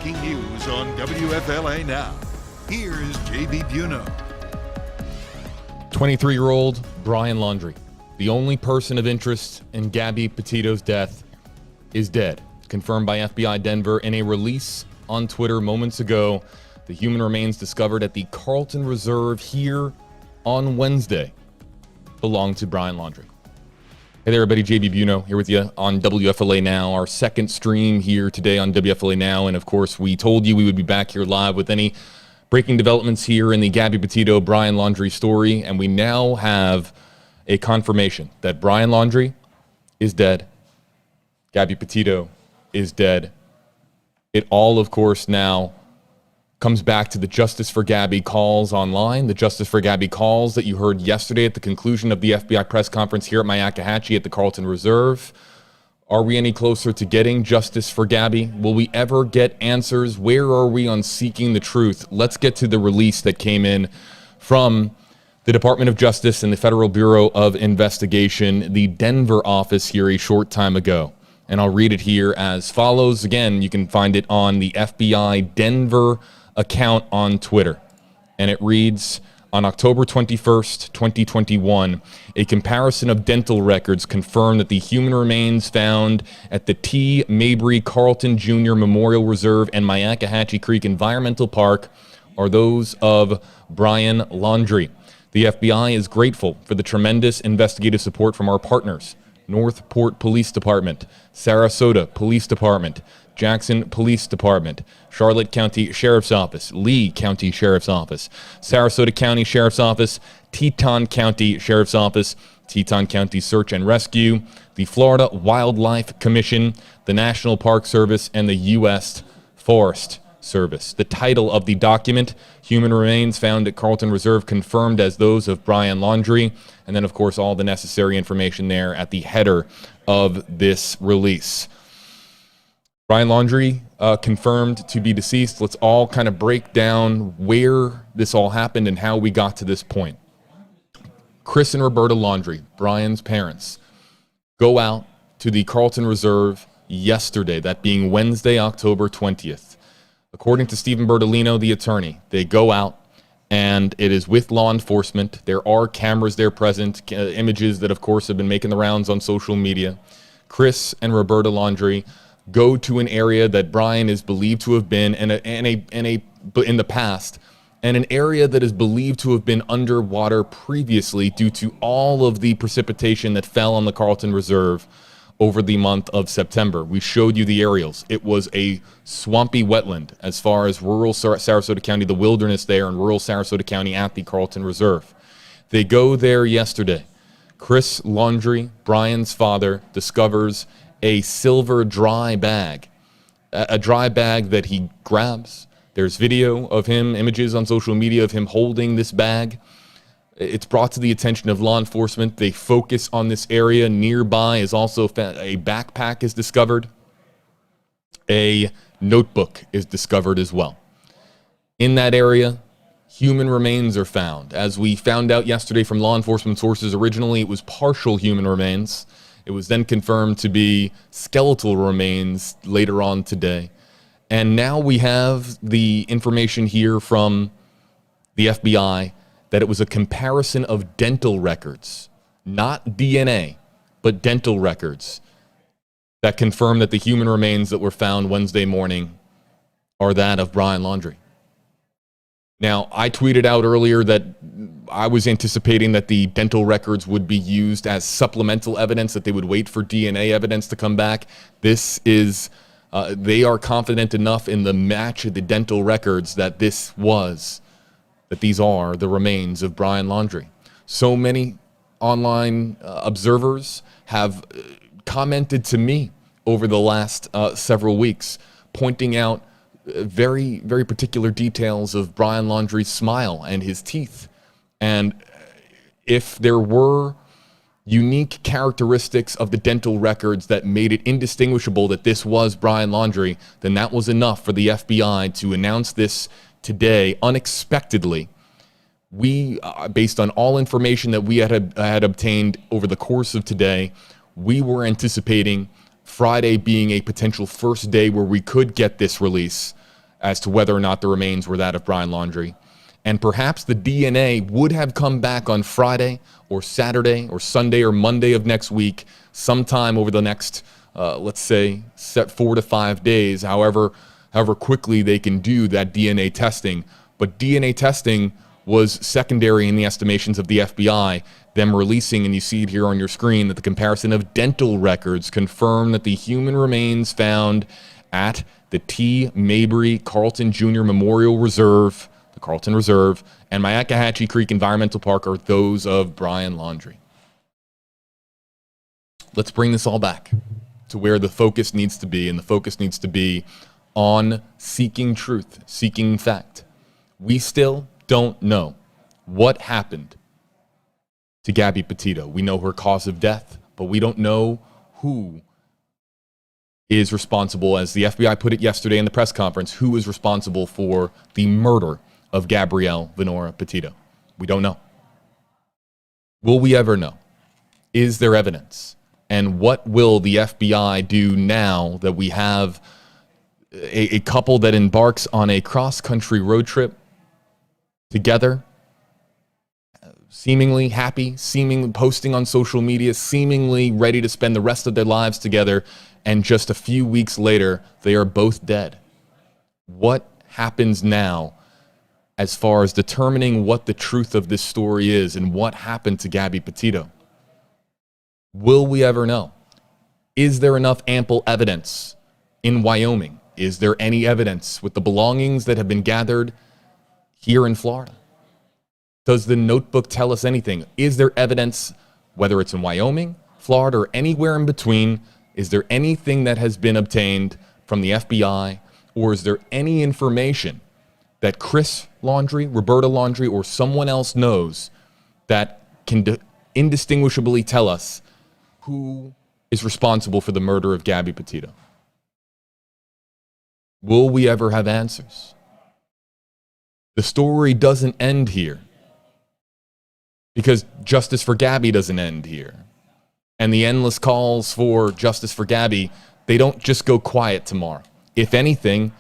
breaking news on WFLA Now. Here's JB Biunno. 23-year-old Brian Laundrie, the only person of interest in Gabby Petito's death, is dead. Confirmed by FBI Denver in a release on Twitter moments ago. The human remains discovered at the Carlton Reserve here on Wednesday belong to Brian Laundrie. Hey there, everybody. JB Biunno here with you on WFLA Now, our second stream here today on WFLA Now. And of course, we told you we would be back here live with any breaking developments here in the Gabby Petito, Brian Laundrie story. And we now have a confirmation that Brian Laundrie is dead. Gabby Petito is dead. It all, of course, now comes back to the Justice for Gabby calls online, the Justice for Gabby calls that you heard yesterday at the conclusion of the FBI press conference here at Myakkahatchee at the Carlton Reserve. Are we any closer to getting justice for Gabby? Will we ever get answers? Where are we on seeking the truth? Let's get to the release that came in from the Department of Justice and the Federal Bureau of Investigation, the Denver office here a short time ago. And I'll read it here as follows. Again, you can find it on the FBI Denver account on Twitter. And it reads, on October 21st, 2021, a comparison of dental records confirmed that the human remains found at the T. Mabry Carlton Jr. Memorial Reserve and Myakkahatchee Creek Environmental Park are those of Brian Laundrie. The FBI is grateful for the tremendous investigative support from our partners, Northport Police Department, Sarasota Police Department, Jackson Police Department, Charlotte County Sheriff's Office, Lee County Sheriff's Office, Sarasota County Sheriff's Office, Teton County Sheriff's Office, Teton County Search and Rescue, the Florida Wildlife Commission, the National Park Service, and the U.S. Forest Service. The title of the document, Human Remains Found at Carlton Reserve Confirmed as Those of Brian Laundrie, and then, of course, all the necessary information there at the header of this release. Brian Laundrie confirmed to be deceased. Let's all kind of break down where this all happened and how we got to this point. Chris and Roberta Laundrie, Brian's parents, go out to the Carlton Reserve yesterday, that being Wednesday, October 20th. According to Stephen Bertolino, the attorney, they go out and it is with law enforcement. There are cameras there present, images that, of course, have been making the rounds on social media. Chris and Roberta Laundrie go to an area that Brian is believed to have been in the past, and an area that is believed to have been underwater previously due to all of the precipitation that fell on the Carlton Reserve over the month of September. We showed you the aerials. It was a swampy wetland as far as rural Sarasota County, the wilderness there in rural Sarasota County at the Carlton Reserve. They go there yesterday. Chris Laundrie, Brian's father, discovers a silver dry bag, a dry bag that he grabs. There's video of him, images on social media of him holding this bag. It's brought to the attention of law enforcement. They focus on this area. Nearby is also a backpack is discovered. A notebook is discovered as well. In that area, human remains are found. As we found out yesterday from law enforcement sources, originally it was partial human remains. It was then confirmed to be skeletal remains later on today. And now we have the information here from the FBI that it was a comparison of dental records, not DNA, but dental records, that confirm that the human remains that were found Wednesday morning are that of Brian Laundrie. Now, I tweeted out earlier that I was anticipating that the dental records would be used as supplemental evidence, that they would wait for DNA evidence to come back. This is, they are confident enough in the match of the dental records that these are the remains of Brian Laundrie. So many online observers have commented to me over the last several weeks, pointing out very, very particular details of Brian Laundrie's smile and his teeth. And if there were unique characteristics of the dental records that made it indistinguishable that this was Brian Laundrie, then that was enough for the FBI to announce this today unexpectedly. We, based on all information that we had obtained over the course of today, we were anticipating Friday being a potential first day where we could get this release. as to whether or not the remains were that of Brian Laundrie. And perhaps the DNA would have come back on Friday or Saturday or Sunday or Monday of next week, sometime over the next, let's say, 4 to 5 days, however quickly they can do that DNA testing. But DNA testing was secondary in the estimations of the FBI, them releasing, and you see it here on your screen, that the comparison of dental records confirm that the human remains found at the T. Mabry Carlton Jr. Memorial Reserve, the Carlton Reserve, and Myakkahatchee Creek Environmental Park are those of Brian Laundrie. Let's bring this all back to where the focus needs to be, and the focus needs to be on seeking truth, seeking fact. We still don't know what happened to Gabby Petito. We know her cause of death, but we don't know who is responsible, as the FBI put it yesterday in the press conference, who is responsible for the murder of Gabrielle Venora Petito. We don't know. Will we ever know? Is there evidence? And what will the FBI do now that we have a couple that embarks on a cross-country road trip together, seemingly happy, seemingly posting on social media, seemingly ready to spend the rest of their lives together, and just a few weeks later, they are both dead? What happens now as far as determining what the truth of this story is and what happened to Gabby Petito? Will we ever know? Is there enough ample evidence in Wyoming? Is there any evidence with the belongings that have been gathered here in Florida? Does the notebook tell us anything? Is there evidence, whether it's in Wyoming, Florida, or anywhere in between? Is there anything that has been obtained from the FBI, or is there any information that Chris Laundrie, Roberta Laundrie, or someone else knows that can indistinguishably tell us who is responsible for the murder of Gabby Petito? Will we ever have answers? The story doesn't end here, because justice for Gabby doesn't end here. And the endless calls for justice for Gabby, they don't just go quiet tomorrow. If anything,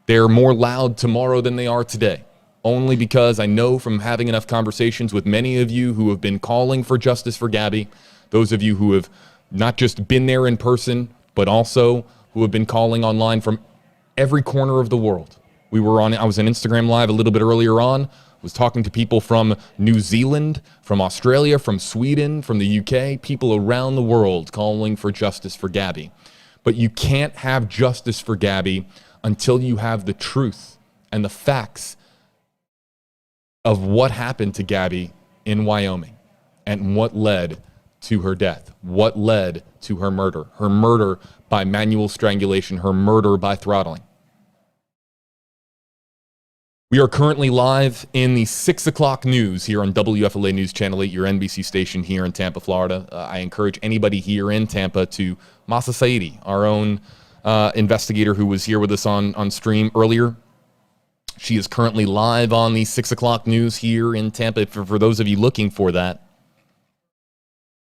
they're more loud tomorrow than they are today. Only because I know from having enough conversations with many of you who have been calling for justice for Gabby, those of you who have not just been there in person, but also who have been calling online from every corner of the world. I was on Instagram Live a little bit earlier on, was talking to people from New Zealand, from Australia, from Sweden, from the UK, people around the world calling for justice for Gabby. But you can't have justice for Gabby until you have the truth and the facts of what happened to Gabby in Wyoming and what led to her death, what led to her murder by manual strangulation, her murder by throttling. We are currently live in the 6 o'clock news here on WFLA News Channel 8, your NBC station here in Tampa, Florida. I encourage anybody here in Tampa to Masa Saidi, our own investigator who was here with us on stream earlier. She is currently live on the 6 o'clock news here in Tampa. For those of you looking for that,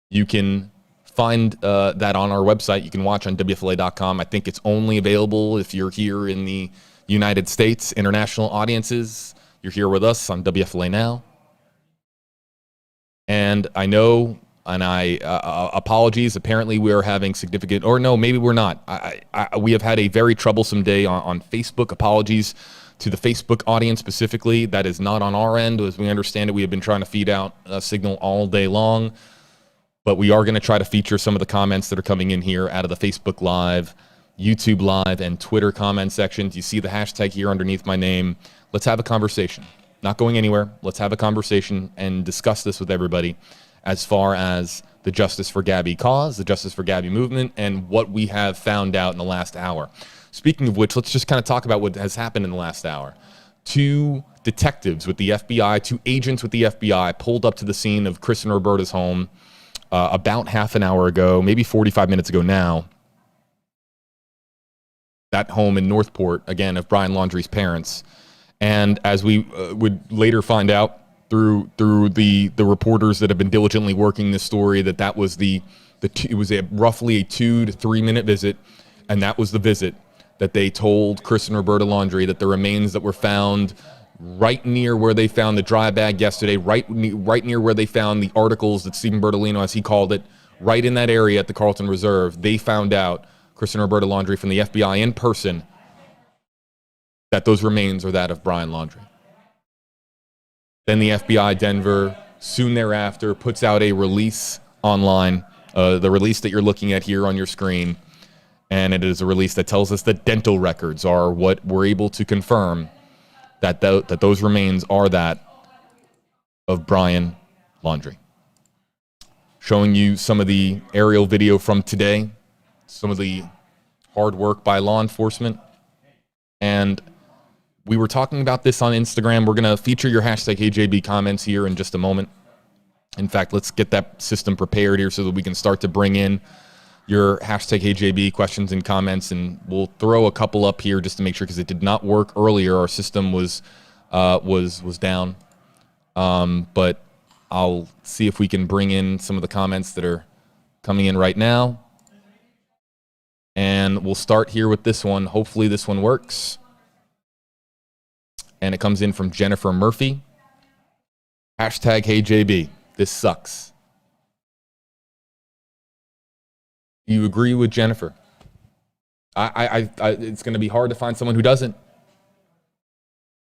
you can find that on our website. You can watch on WFLA.com. I think it's only available if you're here in the United States. International audiences, you're here with us on WFLA Now. And I know, and apologies, apparently we are having significant, or no, maybe we're not. We have had a very troublesome day on Facebook. Apologies to the Facebook audience specifically. That is not on our end. As we understand it, we have been trying to feed out a signal all day long. But we are going to try to feature some of the comments that are coming in here out of the Facebook Live, YouTube Live, and Twitter comment sections. You see the hashtag here underneath my name. Let's have a conversation. Not going anywhere. Let's have a conversation and discuss this with everybody as far as the Justice for Gabby cause, the Justice for Gabby movement, and what we have found out in the last hour. Speaking of which, let's just kind of talk about what has happened in the last hour. 2 detectives with the FBI, 2 agents with the FBI pulled up to the scene of Chris and Roberta's home about half an hour ago, maybe 45 minutes ago now. That home in Northport, again, of Brian Laundrie's parents. And as we would later find out through the reporters that have been diligently working this story, that was it was roughly a 2 to 3 minute visit, and that was the visit that they told Chris and Roberta Laundrie that the remains that were found right near where they found the dry bag yesterday, right near where they found the articles that Stephen Bertolino, as he called it, right in that area at the Carlton Reserve, they found out, Chris and Roberta Laundrie from the FBI in person, that those remains are that of Brian Laundrie. Then the FBI Denver, soon thereafter, puts out a release online, the release that you're looking at here on your screen, and it is a release that tells us that dental records are what we're able to confirm that those remains are that of Brian Laundrie. Showing you some of the aerial video from today, some of the hard work by law enforcement, and we were talking about this on Instagram. We're going to feature your hashtag HJB comments here in just a moment. In fact, let's get that system prepared here so that we can start to bring in your hashtag HJB questions and comments, and we'll throw a couple up here just to make sure, because it did not work earlier. Our system was down, but I'll see if we can bring in some of the comments that are coming in right now, and we'll start here with this one. Hopefully this one works. And it comes in from Jennifer Murphy. Hashtag HeyJB. This sucks. You agree with Jennifer? It's going to be hard to find someone who doesn't.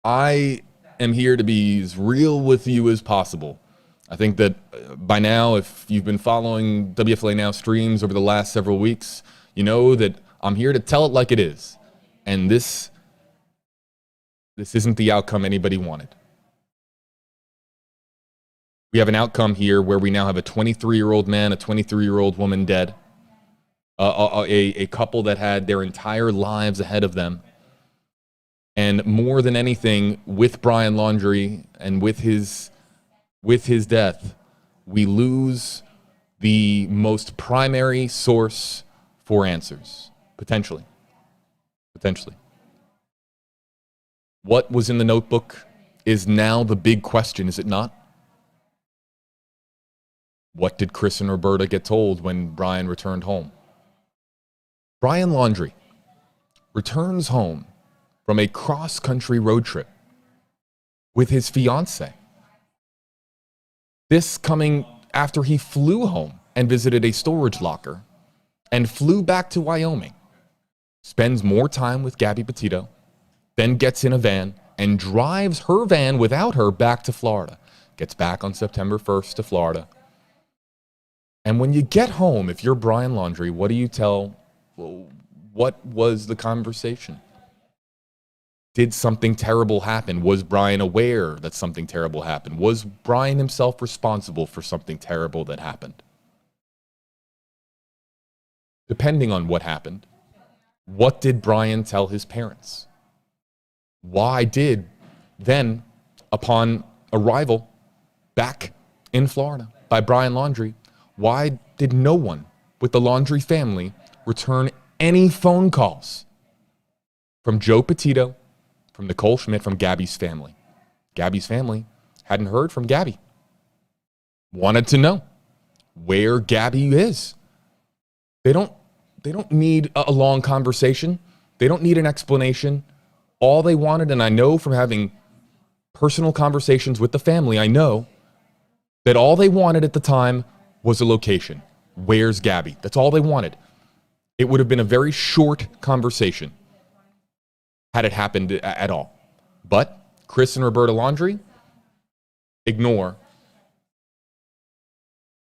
I am here to be as real with you as possible. I think that by now, if you've been following WFLA Now streams over the last several weeks, you know that I'm here to tell it like it is. And this isn't the outcome anybody wanted. We have an outcome here where we now have a 23-year-old man, a 23-year-old woman dead, a couple that had their entire lives ahead of them. And more than anything, with Brian Laundrie and with his death, we lose the most primary source for answers, potentially. What was in the notebook is now the big question, is it not? What did Chris and Roberta get told when Brian returned home? Brian Laundrie returns home from a cross-country road trip with his fiancée. This coming after he flew home and visited a storage locker and flew back to Wyoming, spends more time with Gabby Petito, then gets in a van and drives her van without her back to Florida. Gets back on September 1st to Florida. And when you get home, if you're Brian Laundrie, what do you tell? What was the conversation? Did something terrible happen? Was Brian aware that something terrible happened? Was Brian himself responsible for something terrible that happened? Depending on what happened, what did Brian tell his parents? Why did then, upon arrival back in Florida by Brian Laundrie, why did no one with the Laundrie family return any phone calls from Joe Petito, from Nicole Schmidt, from Gabby's family? Gabby's family hadn't heard from Gabby. Wanted to know where Gabby is. They don't need a long conversation. They don't need an explanation. All they wanted, and I know from having personal conversations with the family, I know that all they wanted at the time was a location. Where's Gabby? That's all they wanted. It would have been a very short conversation had it happened at all. But Chris and Roberta Laundrie ignore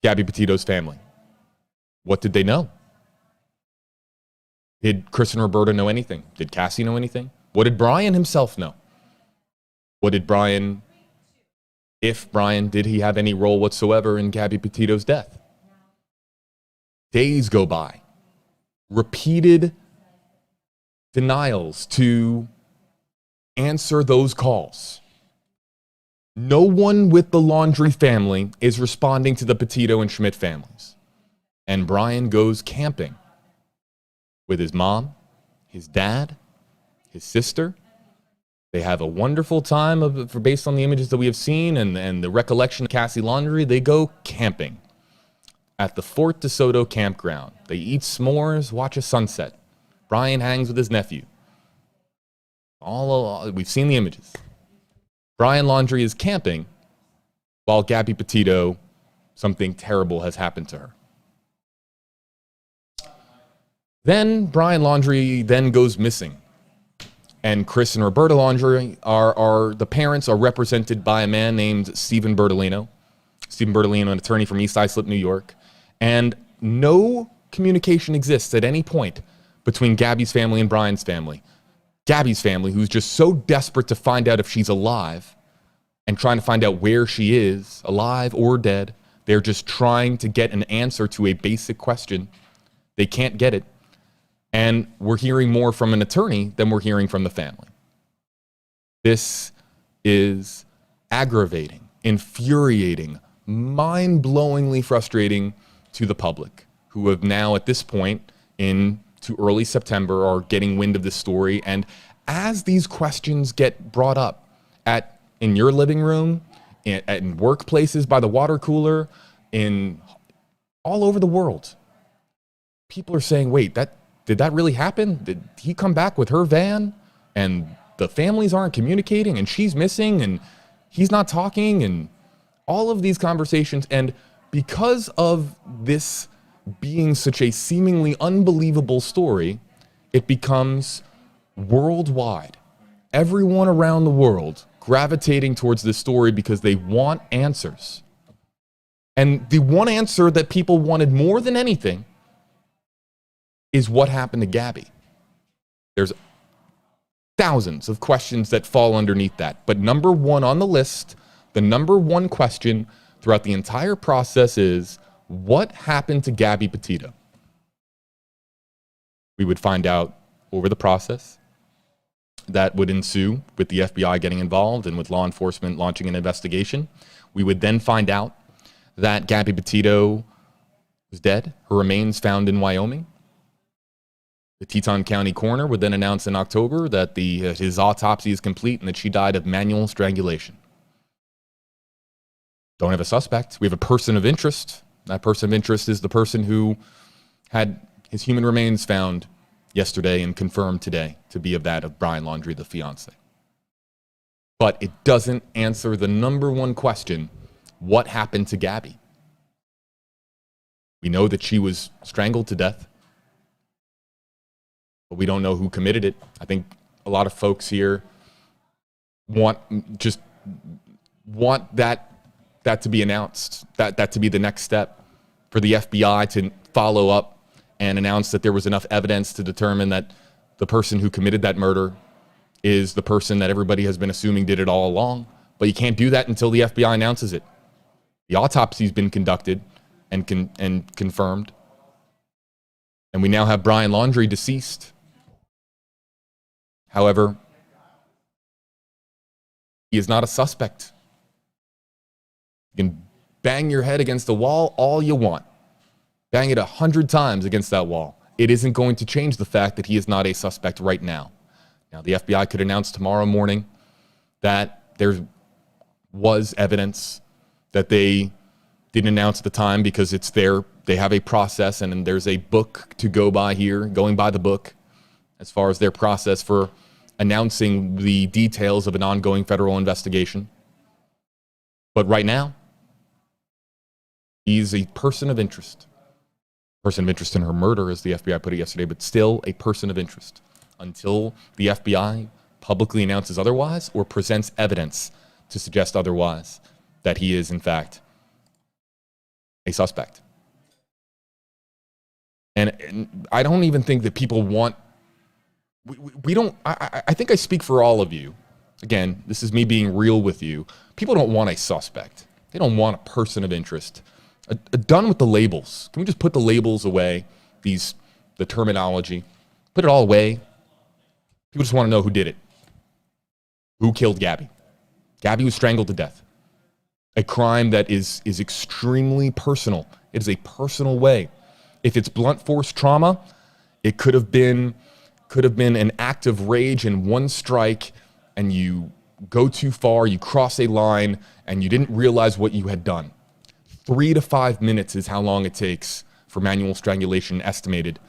Gabby Petito's family. What did they know? Did Chris and Roberta know anything? Did Cassie know anything? What did Brian himself know? What did Brian, if Brian, did he have any role whatsoever in Gabby Petito's death? Days go by. Repeated denials to answer those calls. No one with the Laundrie family is responding to the Petito and Schmidt families. And Brian goes camping with his mom, his dad, his sister. They have a wonderful time based on the images that we have seen and the recollection of Cassie Laundrie. They go camping at the Fort DeSoto campground. They eat s'mores, watch a sunset. Brian hangs with his nephew. We've seen the images. Brian Laundrie is camping while Gabby Petito, something terrible has happened to her. Then Brian Laundrie then goes missing. And Chris and Roberta Laundrie the parents are represented by a man named Stephen Bertolino. Stephen Bertolino, an attorney from East Islip, New York. And no communication exists at any point between Gabby's family and Brian's family. Gabby's family, who's just so desperate to find out if she's alive and trying to find out where she is, alive or dead. They're just trying to get an answer to a basic question. They can't get it. And we're hearing more from an attorney than we're hearing from the family. This is aggravating, infuriating, mind-blowingly frustrating to the public, who have now at this point into early September are getting wind of this story. And as these questions get brought up in your living room, in workplaces by the water cooler, all over the world, people are saying, wait, did that really happen? Did he come back with her van and the families aren't communicating and she's missing and he's not talking, and all of these conversations? And because of this being such a seemingly unbelievable story, it becomes worldwide. Everyone around the world gravitating towards this story because they want answers. And the one answer that people wanted more than anything is what happened to Gabby. There's thousands of questions that fall underneath that. But number one on the list, the number one question throughout the entire process is, what happened to Gabby Petito? We would find out over the process that would ensue with the FBI getting involved and with law enforcement launching an investigation. We would then find out that Gabby Petito was dead, her remains found in Wyoming. The Teton County coroner would then announce in October that his autopsy is complete and that she died of manual strangulation. Don't have a suspect. We have a person of interest. That person of interest is the person who had his human remains found yesterday and confirmed today to be of that of Brian Laundrie, the fiance. But it doesn't answer the number one question: what happened to Gabby? We know that she was strangled to death, but we don't know who committed it. I think a lot of folks here want that to be announced, that to be the next step for the FBI to follow up and announce that there was enough evidence to determine that the person who committed that murder is the person that everybody has been assuming did it all along. But you can't do that until the FBI announces it. The autopsy's been conducted and confirmed. And we now have Brian Laundrie deceased. However, he is not a suspect. You can bang your head against the wall all you want. Bang it 100 times against that wall. It isn't going to change the fact that he is not a suspect right now. Now, the FBI could announce tomorrow morning that there was evidence that they didn't announce at the time because it's there. They have a process, and there's a book to go by here, going by the book, as far as their process for announcing the details of an ongoing federal investigation. But right now, he's a person of interest. Person of interest in her murder, as the FBI put it yesterday, but still a person of interest until the FBI publicly announces otherwise or presents evidence to suggest otherwise, that he is, in fact, a suspect. And I don't even think that people want... We don't... I think I speak for all of you. Again, this is me being real with you. People don't want a suspect. They don't want a person of interest. Done with the labels. Can we just put the labels away? The terminology. Put it all away. People just want to know who did it. Who killed Gabby? Gabby was strangled to death. A crime that is extremely personal. It is a personal way. If it's blunt force trauma, it could have been an act of rage and one strike, and you go too far, you cross a line, and you didn't realize what you had done. 3 to 5 minutes is how long it takes for manual strangulation estimated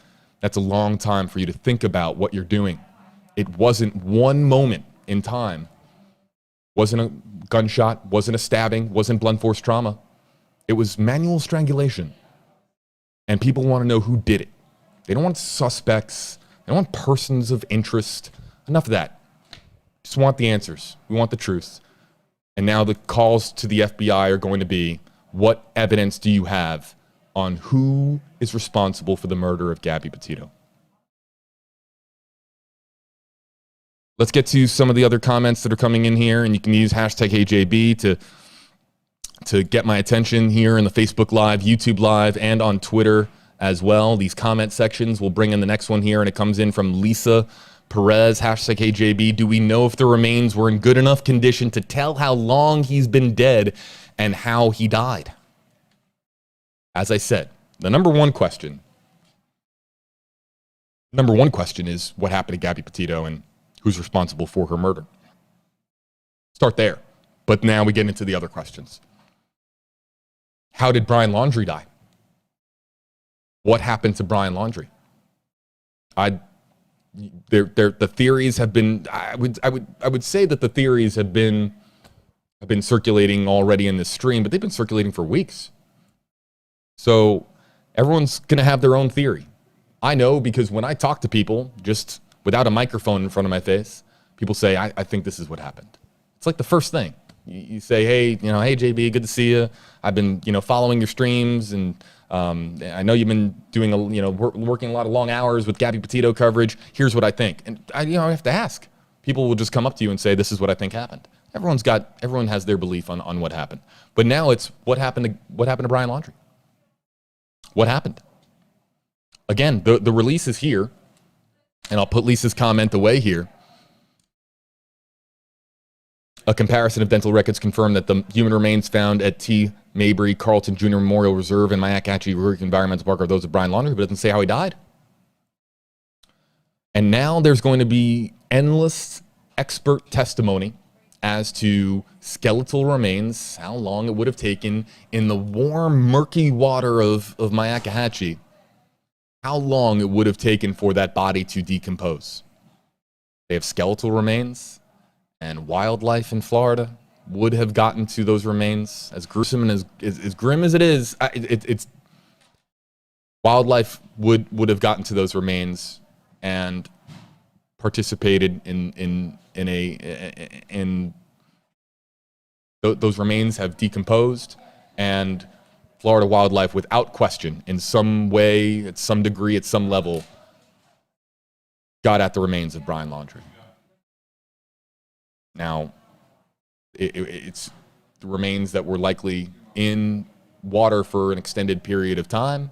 That's a long time for you to think about what you're doing. It wasn't one moment in time. Wasn't a gunshot, wasn't a stabbing, wasn't blunt force trauma. It was manual strangulation. And people want to know who did it. They don't want suspects. They don't want persons of interest. Enough of that. Just want the answers. We want the truth. And now the calls to the FBI are going to be, what evidence do you have on who is responsible for the murder of Gabby Petito? Let's get to some of the other comments that are coming in here, and you can use hashtag HeyJB to get my attention here in the Facebook Live, YouTube Live, and on Twitter as well. These comment sections, we'll bring in the next one here, and it comes in from Lisa Perez, hashtag HeyJB. Do we know if the remains were in good enough condition to tell how long he's been dead and how he died? As I said, the number one question is what happened to Gabby Petito and who's responsible for her murder. Start there. But now we get into the other questions. How did Brian Laundrie die? What happened to Brian Laundrie? The theories have been, I would say that the theories have been circulating already in this stream, but they've been circulating for weeks. So everyone's going to have their own theory. I know because when I talk to people, just without a microphone in front of my face, people say, I think this is what happened. It's like the first thing. You say, hey, hey, JB, good to see you. I've been, following your streams, and I know you've been doing, working a lot of long hours with Gabby Petito coverage. Here's what I think. And I have to ask. People will just come up to you and say, this is what I think happened. Everyone has their belief on what happened. But now it's what happened to Brian Laundrie. What happened? Again, the release is here, and I'll put Lisa's comment away here. A comparison of dental records confirmed that the human remains found at T. Mabry Carlton Jr. Memorial Reserve and Myakatchee Environmental Park are those of Brian Laundrie, but it doesn't say how he died. And now there's going to be endless expert testimony as to skeletal remains, how long it would have taken in the warm, murky water of Myakatchee, how long it would have taken for that body to decompose. They have skeletal remains, and wildlife in Florida would have gotten to those remains. As gruesome and as grim as it is, it's wildlife would have gotten to those remains and participated in those remains have decomposed, and Florida wildlife, without question, in some way, at some degree, at some level, got at the remains of Brian Laundrie. Now, it's the remains that were likely in water for an extended period of time,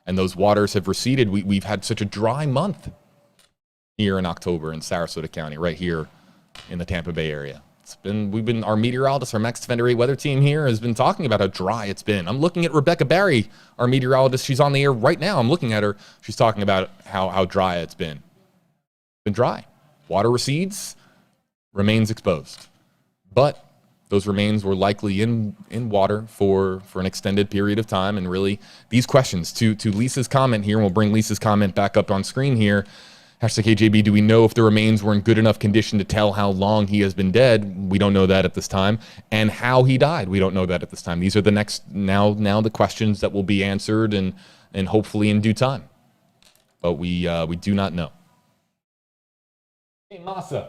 and those waters have receded. We've had such a dry month here in October in Sarasota County, right here in the Tampa Bay area. Our meteorologist, our Max Defender 8 weather team here has been talking about how dry it's been. I'm looking at Rebecca Barry, our meteorologist. She's on the air right now. I'm looking at her. She's talking about how dry it's been. It's been dry. Water recedes, remains exposed. But those remains were likely in water for an extended period of time. And really, these questions to Lisa's comment here, and we'll bring Lisa's comment back up on screen here. Hashtag KJB, do we know if the remains were in good enough condition to tell how long he has been dead? We don't know that at this time. And how he died, we don't know that at this time. These are the next, now the questions that will be answered and hopefully in due time. But we do not know. Hey, Masa.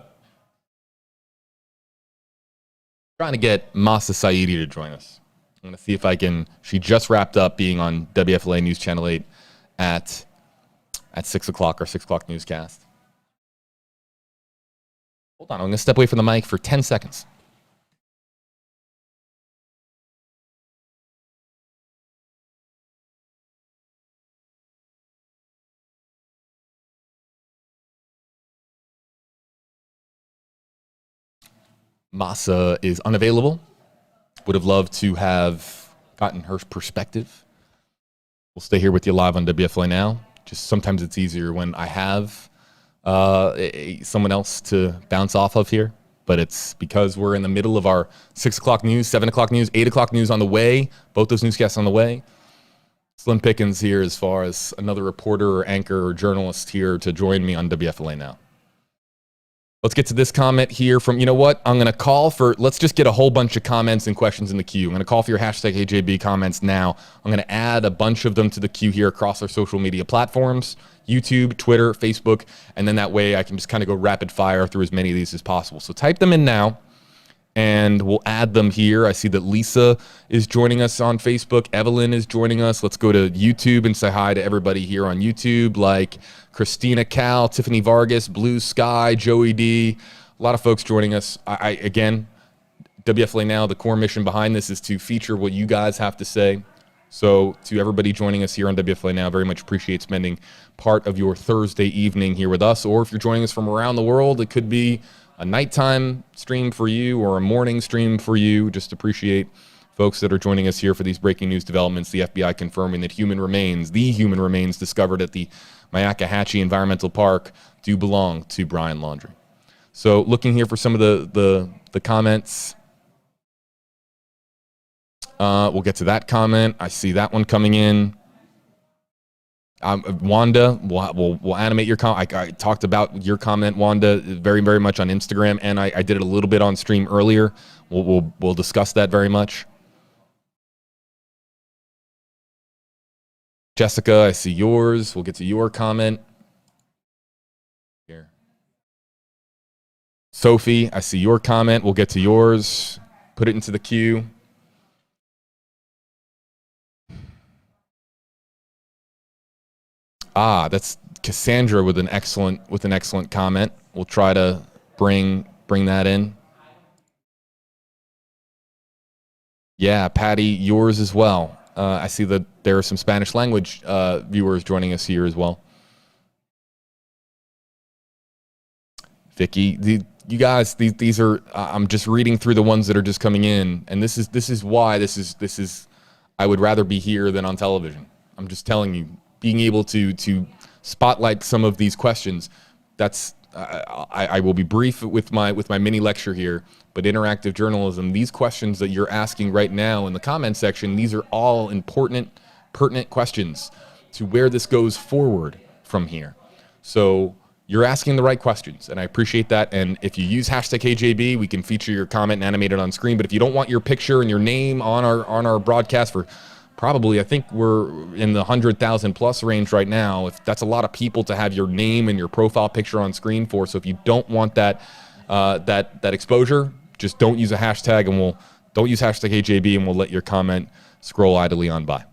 Trying to get Masa Saidi to join us. I'm going to see if I can. She just wrapped up being on WFLA News Channel 8 at 6 o'clock, our 6 o'clock newscast. Hold on, I'm going to step away from the mic for 10 seconds. Masa is unavailable. Would have loved to have gotten her perspective. We'll stay here with you live on WFLA now. Just sometimes it's easier when I have someone else to bounce off of here. But it's because we're in the middle of our 6 o'clock news, 7 o'clock news, 8 o'clock news on the way. Both those newscasts on the way. slim pickings here as far as another reporter or anchor or journalist here to join me on WFLA Now. Let's get to this comment here from, you know what? I'm going to call for, let's just get a whole bunch of comments and questions in the queue. I'm going to call for your hashtag AJB comments now. I'm going to add a bunch of them to the queue here across our social media platforms, YouTube, Twitter, Facebook, and then that way I can just kind of go rapid fire through as many of these as possible. So type them in now, and we'll add them here. I see that Lisa is joining us on Facebook. Evelyn is joining us. Let's go to YouTube and say hi to everybody here on YouTube, like Christina Cal, Tiffany Vargas, Blue Sky, Joey D. A lot of folks joining us. Again, WFLA Now, the core mission behind this is to feature what you guys have to say. So to everybody joining us here on WFLA Now, very much appreciate spending part of your Thursday evening here with us. Or if you're joining us from around the world, it could be a nighttime stream for you or a morning stream for you. Just appreciate folks that are joining us here for these breaking news developments. The FBI confirming that the human remains discovered at the Myakkahatchee Environmental Park do belong to Brian Laundrie. So looking here for some of the comments. We'll get to that comment. I see that one coming in. Wanda, we'll animate your comment. I talked about your comment, Wanda, very, very much on Instagram, and I did it a little bit on stream earlier. We'll discuss that very much. Jessica, I see yours. We'll get to your comment. Here. Sophie, I see your comment. We'll get to yours. Put it into the queue. That's Cassandra with an excellent comment. We'll try to bring that in. Yeah, Patty, yours as well. I see that there are some Spanish language viewers joining us here as well. Vicky, you guys, these are. I'm just reading through the ones that are just coming in, and this is why this is. I would rather be here than on television. I'm just telling you. Being able to spotlight some of these questions, that's I will be brief with my mini lecture here, but interactive journalism, these questions that you're asking right now in the comment section, these are all important, pertinent questions to where this goes forward from here. So you're asking the right questions, and I appreciate that. And if you use hashtag KJB, we can feature your comment and animate it on screen. But if you don't want your picture and your name on our broadcast for probably, I think we're in the 100,000 plus range right now. If that's a lot of people to have your name and your profile picture on screen for. So if you don't want that exposure, just don't use a hashtag, and don't use hashtag AJB, and we'll let your comment scroll idly on by.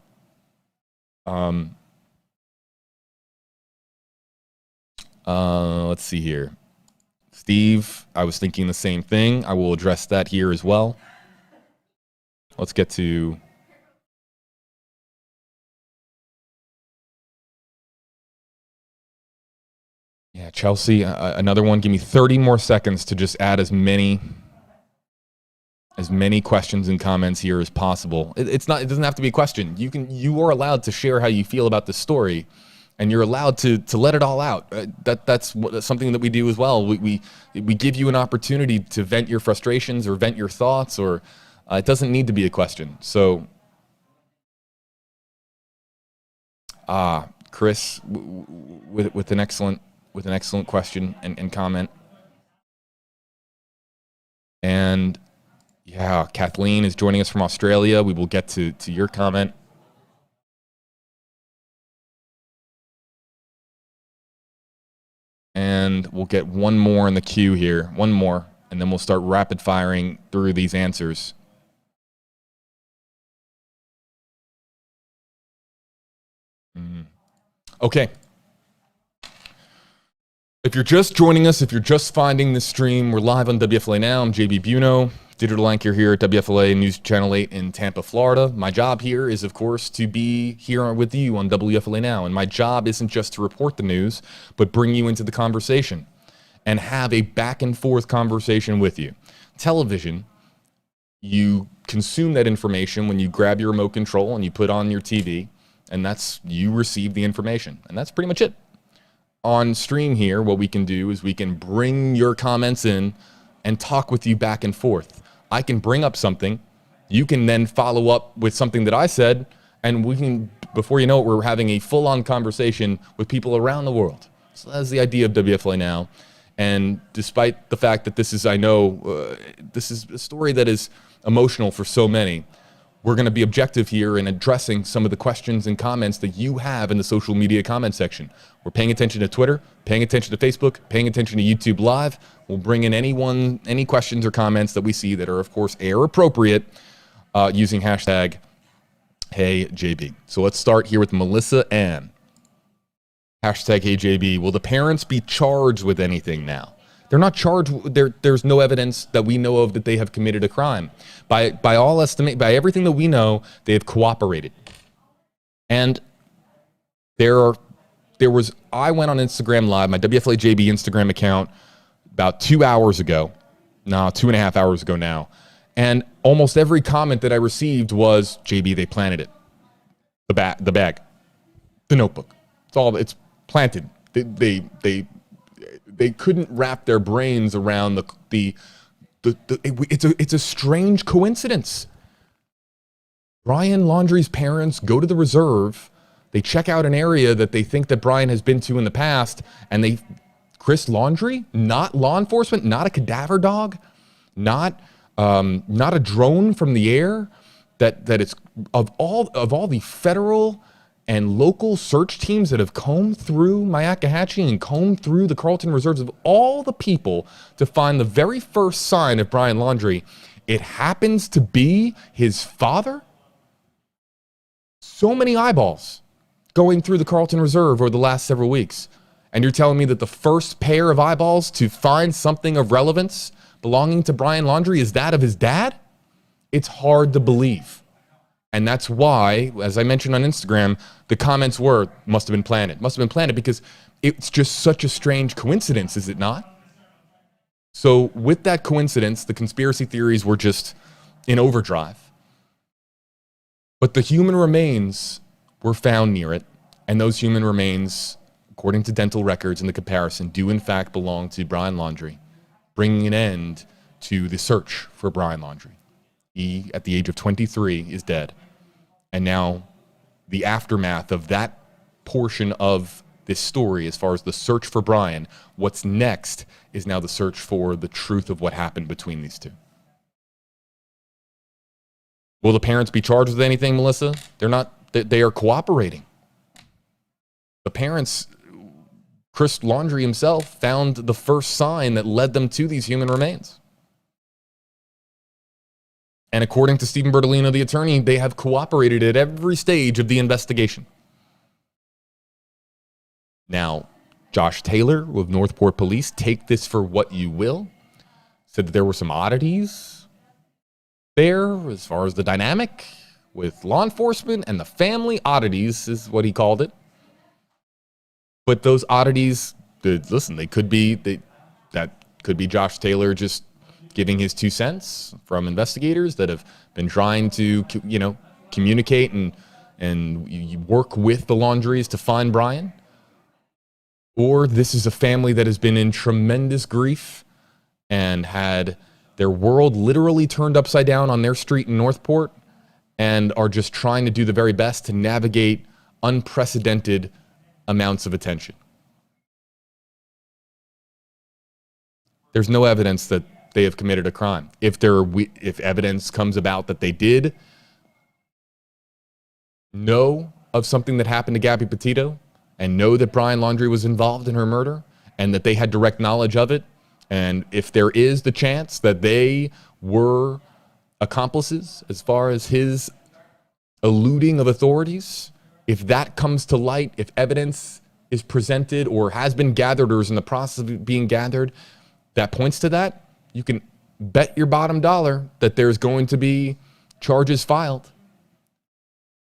Let's see here. Steve, I was thinking the same thing. I will address that here as well. Let's get to Chelsea, another one. Give me 30 more seconds to just add as many questions and comments here as possible. It doesn't have to be a question. You are allowed to share how you feel about the story, and you're allowed to let it all out. That's something that we do as well. We give you an opportunity to vent your frustrations or vent your thoughts, or it doesn't need to be a question. So, Chris, with an excellent question and comment. And yeah, Kathleen is joining us from Australia. We will get to your comment. And we'll get one more in the queue here. One more, and then we'll start rapid firing through these answers. Okay. If you're just joining us, if you're just finding this stream, we're live on WFLA Now. I'm JB Biunno, digital anchor here at WFLA News Channel 8 in Tampa, Florida. My job here is, of course, to be here with you on WFLA Now. And my job isn't just to report the news, but bring you into the conversation and have a back and forth conversation with you. Television, you consume that information when you grab your remote control and you put on your TV, and you receive the information. And that's pretty much it. On stream here, what we can do is we can bring your comments in and talk with you back and forth. I can bring up something. You can then follow up with something that I said, and we can before you know it, we're having a full-on conversation with people around the world. So that's the idea of WFLA Now. And despite the fact that this is, I know, this is a story that is emotional for so many, we're going to be objective here in addressing some of the questions and comments that you have in the social media comment section. We're paying attention to Twitter, paying attention to Facebook, paying attention to YouTube Live. We'll bring in any questions or comments that we see that are, of course, air appropriate using hashtag HeyJB. So let's start here with Melissa Ann. Hashtag HeyJB. Will the parents be charged with anything now? They're not charged. There's no evidence that we know of that they have committed a crime. By everything that we know, they have cooperated. And I went on Instagram Live, my WFLA JB Instagram account, about 2 hours ago. No, 2.5 hours ago now. And almost every comment that I received was, JB, they planted it. The bag, the notebook. It's planted. They couldn't wrap their brains around it's a strange coincidence. Brian Laundrie's parents go to the reserve. They check out an area that they think that Brian has been to in the past, and Chris Laundrie, not law enforcement, not a cadaver dog, not a drone from the air, that it's of all the federal and local search teams that have combed through Myakkahatchee and combed through the Carlton reserves, of all the people to find the very first sign of Brian Laundrie, it happens to be his father? So many eyeballs going through the Carlton Reserve over the last several weeks. And you're telling me that the first pair of eyeballs to find something of relevance belonging to Brian Laundrie is that of his dad? It's hard to believe. And that's why, as I mentioned on Instagram, the comments were, must have been planted. Must have been planted because it's just such a strange coincidence, is it not? So with that coincidence, the conspiracy theories were just in overdrive. But the human remains were found near it. And those human remains, according to dental records in the comparison, do in fact belong to Brian Laundrie, bringing an end to the search for Brian Laundrie. He, at the age of 23, is dead. And now the aftermath of that portion of this story, as far as the search for Brian, what's next is now the search for the truth of what happened between these two. Will the parents be charged with anything, Melissa? They're not. They are cooperating. The parents, Chris Laundrie himself, found the first sign that led them to these human remains. And according to Stephen Bertolino, the attorney, they have cooperated at every stage of the investigation. Now, Josh Taylor with Northport Police, take this for what you will, said that there were some oddities there as far as the dynamic with law enforcement and the family. Oddities is what he called it. But those oddities, listen, that could be Josh Taylor just giving his 2 cents from investigators that have been trying to, communicate and work with the Laundries to find Brian. Or this is a family that has been in tremendous grief and had their world literally turned upside down on their street in Northport and are just trying to do the very best to navigate unprecedented amounts of attention. There's no evidence that they have committed a crime. If evidence comes about that they did know of something that happened to Gabby Petito and know that Brian Laundrie was involved in her murder and that they had direct knowledge of it, and if there is the chance that they were accomplices as far as his eluding of authorities, if that comes to light, if evidence is presented or has been gathered or is in the process of being gathered that points to that, you can bet your bottom dollar that there's going to be charges filed.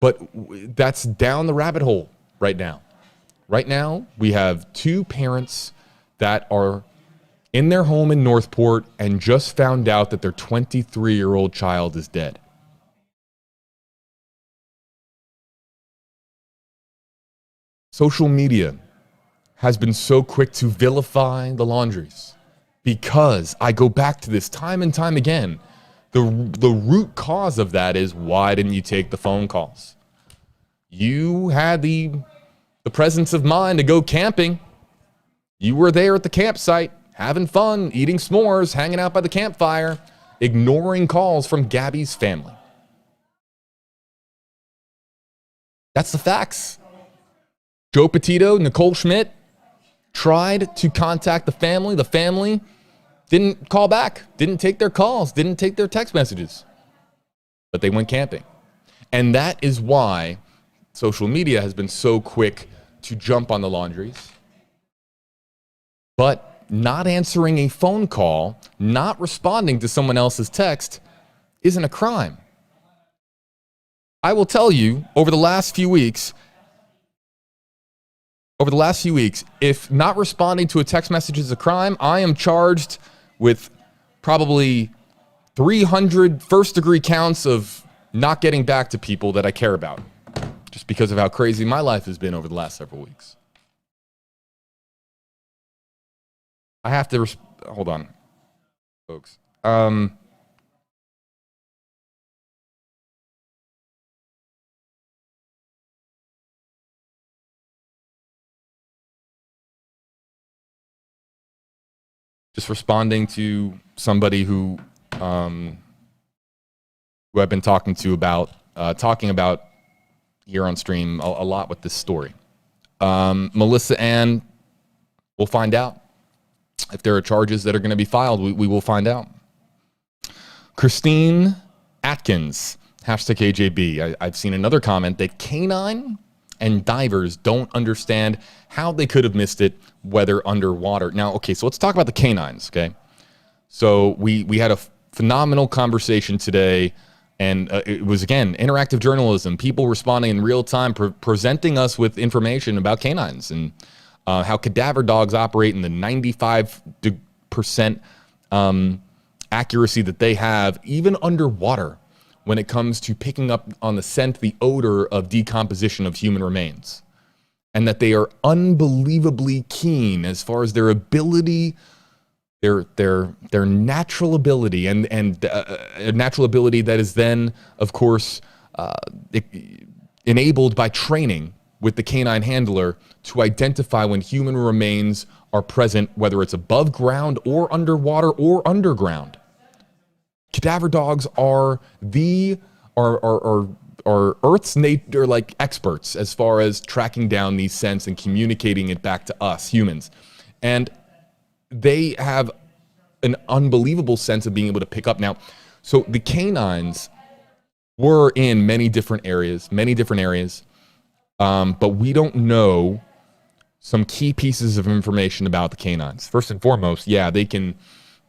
But that's down the rabbit hole right now. Right now, we have 2 parents that are in their home in Northport and just found out that their 23-year-old child is dead. Social media has been so quick to vilify the Laundries. Because I go back to this time and time again, the root cause of that is, why didn't you take the phone calls? You had the presence of mind to go camping. You were there at the campsite, having fun, eating s'mores, hanging out by the campfire, ignoring calls from Gabby's family. That's the facts. Joe Petito, Nicole Schmidt tried to contact the family. The family didn't call back, didn't take their calls, didn't take their text messages, but they went camping. And that is why social media has been so quick to jump on the Laundries. But not answering a phone call, not responding to someone else's text isn't a crime. I will tell you, over the last few weeks, if not responding to a text message is a crime, I am charged with probably 300 first-degree counts of not getting back to people that I care about, just because of how crazy my life has been over the last several weeks. I have to hold on, folks. Just responding to somebody who I've been talking about here on stream a lot with this story. Melissa Ann, we'll find out if there are charges that are going to be filed. We will find out. Christine Atkins, hashtag AJB. I've seen another comment that canine and divers don't understand how they could have missed it, whether underwater. Now, okay, so let's talk about the canines, okay? So we had a phenomenal conversation today, and it was, again, interactive journalism, people responding in real time, presenting us with information about canines and how cadaver dogs operate in the 95% accuracy that they have, even underwater, when it comes to picking up on the scent, the odor of decomposition of human remains. And that they are unbelievably keen as far as their ability, their natural ability, and a natural ability that is then, of course, enabled by training with the canine handler to identify when human remains are present, whether it's above ground or underwater or underground. Cadaver dogs are Earth's nature like experts as far as tracking down these scents and communicating it back to us humans. And they have an unbelievable sense of being able to pick up. Now, so the canines were in many different areas, but we don't know some key pieces of information about the canines. First and foremost, yeah, they can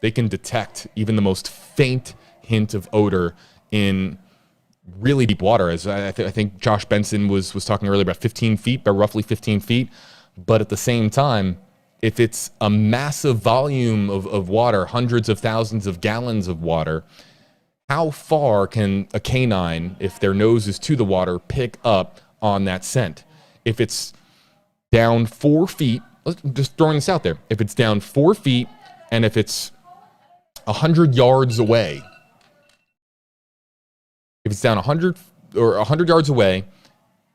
detect even the most faint hint of odor in really deep water. As I think Josh Benson was talking earlier about 15 feet, by roughly 15 feet. But at the same time, if it's a massive volume of water, hundreds of thousands of gallons of water, how far can a canine, if their nose is to the water, pick up on that scent? If it's down 4 feet, let's just throwing this out there. If it's down 4 feet and if it's 100 yards away, if it's down 100 yards away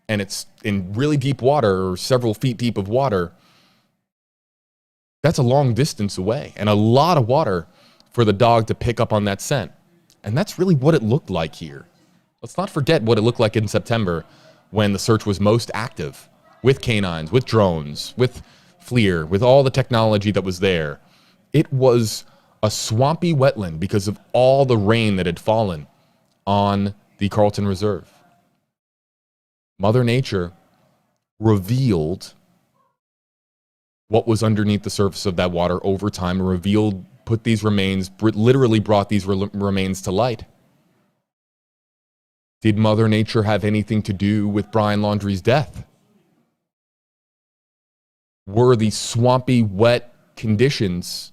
and it's in really deep water or several feet deep of water, that's a long distance away and a lot of water for the dog to pick up on that scent. And that's really what it looked like here. Let's not forget what it looked like in September when the search was most active, with canines, with drones, with FLIR, with all the technology that was there. It was a swampy wetland because of all the rain that had fallen on the Carlton Reserve. Mother Nature revealed what was underneath the surface of that water over time, put these remains, literally brought these remains to light. Did Mother Nature have anything to do with Brian Laundrie's death? Were the swampy, wet conditions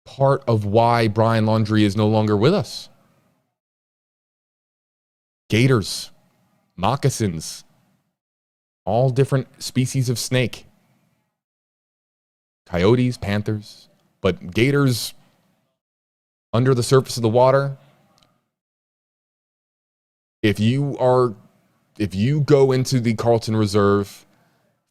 part of why Brian Laundrie is no longer with us? Gators, moccasins, all different species of snake. Coyotes, panthers, but gators under the surface of the water. If you are if you go into the Carlton Reserve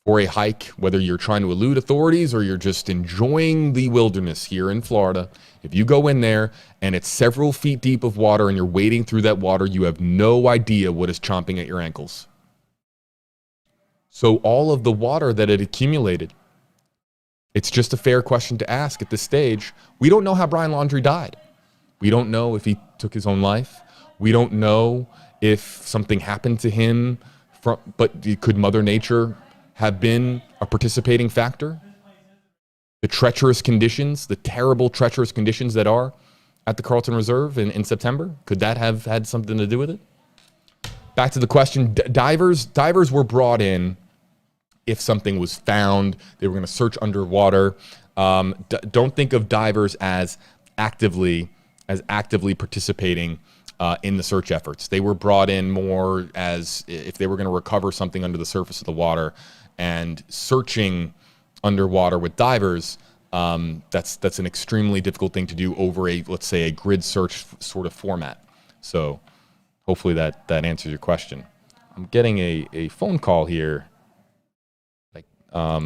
for a hike, whether you're trying to elude authorities or you're just enjoying the wilderness here in Florida, if you go in there and it's several feet deep of water and you're wading through that water, you have no idea what is chomping at your ankles. So all of the water that had accumulated, it's just a fair question to ask at this stage. We don't know how Brian Laundrie died. We don't know if he took his own life. We don't know if something happened to him, but could Mother Nature have been a participating factor? The treacherous conditions, the terrible treacherous conditions that are at the Carlton Reserve in September, could that have had something to do with it? Back to the question, divers were brought in if something was found. They were going to search underwater. Don't think of divers as actively participating in the search efforts. They were brought in more as if they were going to recover something under the surface of the water, and searching underwater with divers, that's an extremely difficult thing to do over let's say a grid search sort of format. So hopefully that answers your question. I'm getting a phone call here. I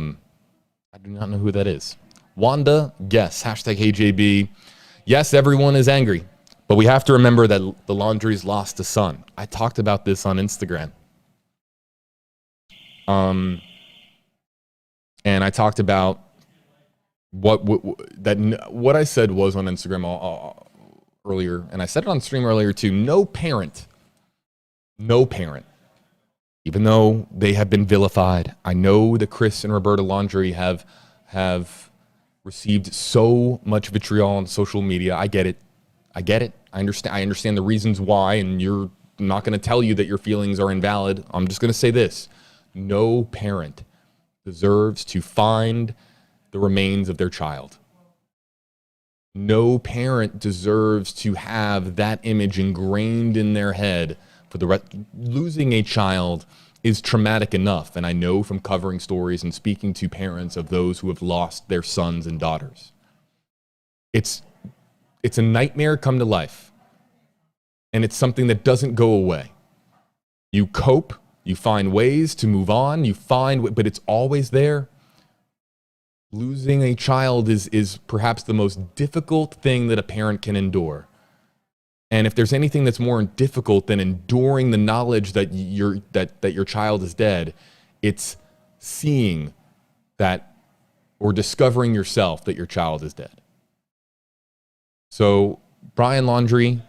do not know who that is. Wanda, guess. #HeyJB. Yes, everyone is angry, but we have to remember that the Laundries lost a son. I talked about this on Instagram. And I talked about what I said was on Instagram earlier, and I said it on stream earlier too. No parent, even though they have been vilified. I know that Chris and Roberta Laundrie have received so much vitriol on social media. I get it. I understand the reasons why, and I'm not going to tell you that your feelings are invalid. I'm just going to say this. No parent deserves to find the remains of their child. No parent deserves to have that image ingrained in their head for the rest. Losing a child is traumatic enough, and I know from covering stories and speaking to parents of those who have lost their sons and daughters. It's a nightmare come to life, and it's something that doesn't go away. You cope, you find ways to move on, but it's always there. Losing a child is perhaps the most difficult thing that a parent can endure. And if there's anything that's more difficult than enduring the knowledge that your child is dead, it's seeing that or discovering yourself that your child is dead. So Brian Laundrie,